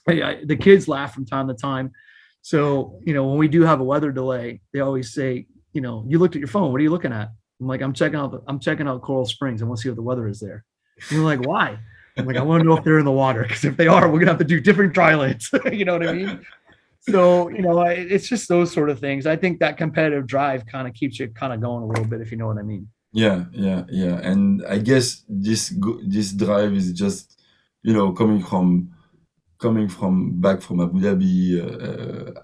The kids laugh from time to time. So, when we do have a weather delay, they always say, you looked at your phone. What are you looking at? I'm like, I'm checking out Coral Springs. I want to see what the weather is there. And you're like, why? I'm like, I want to know if they're in the water, because if they are, we're gonna have to do different dry lanes. You know what I mean? So, it's just those sort of things. I think that competitive drive kind of keeps you kind of going a little bit, if you know what I mean. Yeah. And I guess this drive is just, coming from back from Abu Dhabi,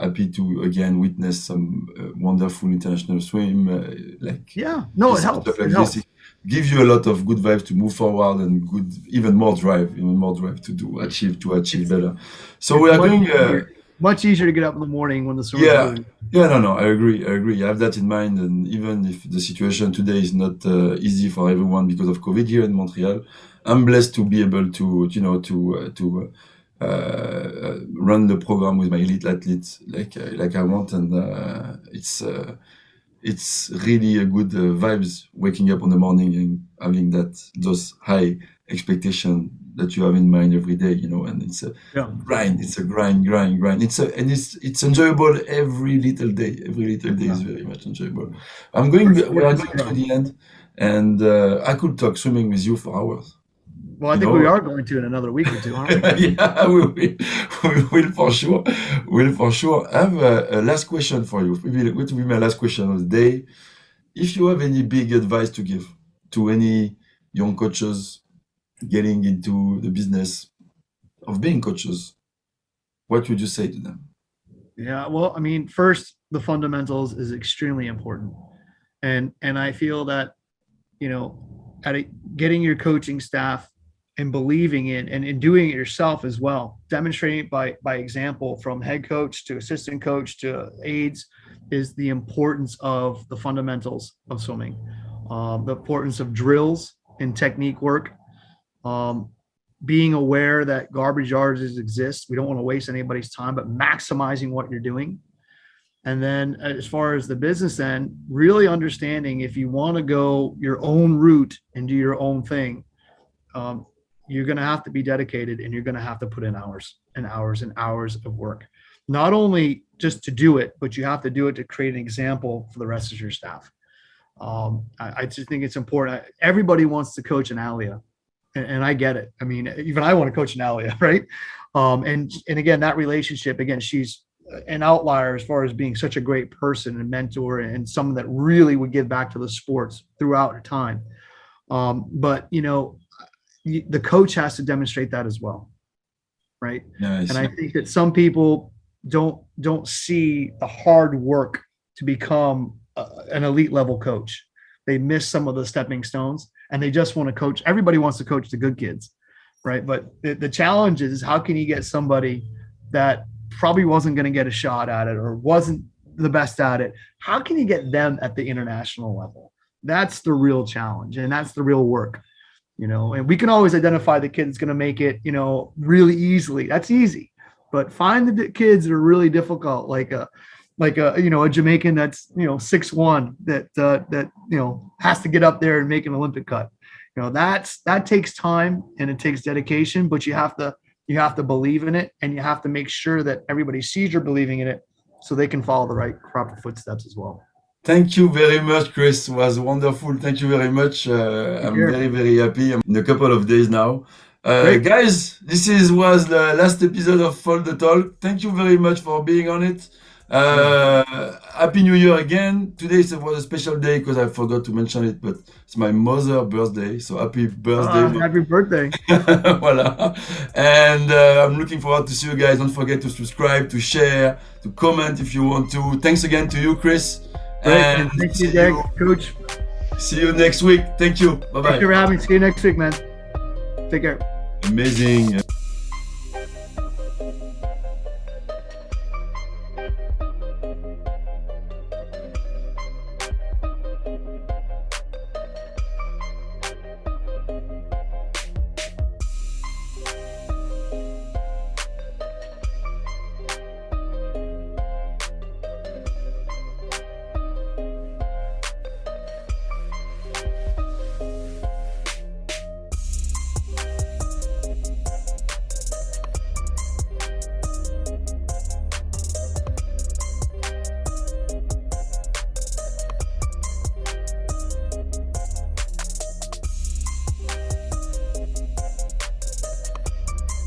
happy to again witness some wonderful international swim. It helps. Stuff like this. It gives you a lot of good vibes to move forward, and even more drive to achieve better. So we are going. Much easier to get up in the morning when the sun is moving. No, I agree. I have that in mind, and even if the situation today is not easy for everyone because of COVID here in Montreal, I'm blessed to be able to run the program with my elite athletes like I want, and it's really a good vibes waking up in the morning and having those high expectation that you have in mind every day, and it's a grind. It's a grind. It's enjoyable every little day. Every little day is very much enjoyable. We are going to the end, and I could talk swimming with you for hours. Well, I think we are going to in another week or two, aren't we? Yeah, we will for sure. I have a last question for you. What will be my last question of the day? If you have any big advice to give to any young coaches getting into the business of being coaches, what would you say to them? Yeah, well, first, the fundamentals is extremely important. And I feel that, getting your coaching staff and believing in and doing it yourself as well, demonstrating it by example, from head coach to assistant coach to aides, is the importance of the fundamentals of swimming, the importance of drills and technique work, being aware that garbage yards exist. We don't want to waste anybody's time, but maximizing what you're doing. And then as far as the business end, really understanding if you want to go your own route and do your own thing, you're going to have to be dedicated, and you're going to have to put in hours and hours and hours of work, not only just to do it, but you have to do it to create an example for the rest of your staff. I just think it's important. Everybody wants to coach an Alia, and I get it. Even I want to coach an Alia, right? And again, that relationship, again, she's an outlier as far as being such a great person and mentor, and someone that really would give back to the sports throughout her time. But the coach has to demonstrate that as well, right? Nice. And I think that some people don't see the hard work to become an elite level coach. They miss some of the stepping stones, and they just want to coach. Everybody wants to coach the good kids, right? But the challenge is, how can you get somebody that probably wasn't going to get a shot at it or wasn't the best at it? How can you get them at the international level? That's the real challenge, and that's the real work. And we can always identify the kid that's going to make it, really easily. That's easy. But find the kids that are really difficult, like a Jamaican that's 6'1", that has to get up there and make an Olympic cut. That takes time and it takes dedication, but you have to believe in it, and you have to make sure that everybody sees you're believing in it, so they can follow the right proper footsteps as well. Thank you very much, Chris. It was wonderful. Thank you very much. I'm very, very happy. I'm in a couple of days now. Guys, this was the last episode of Fold the Talk. Thank you very much for being on it. Happy New Year again. Today was a special day because I forgot to mention it, but it's my mother's birthday. So happy birthday, Happy birthday. Voila. And I'm looking forward to see you guys. Don't forget to subscribe, to share, to comment if you want to. Thanks again to you, Chris. Great. And Thank you, Jack. Coach. see you next week. Thank you. Bye Thank you bye. for having me. See you next week, man. Take care. Amazing.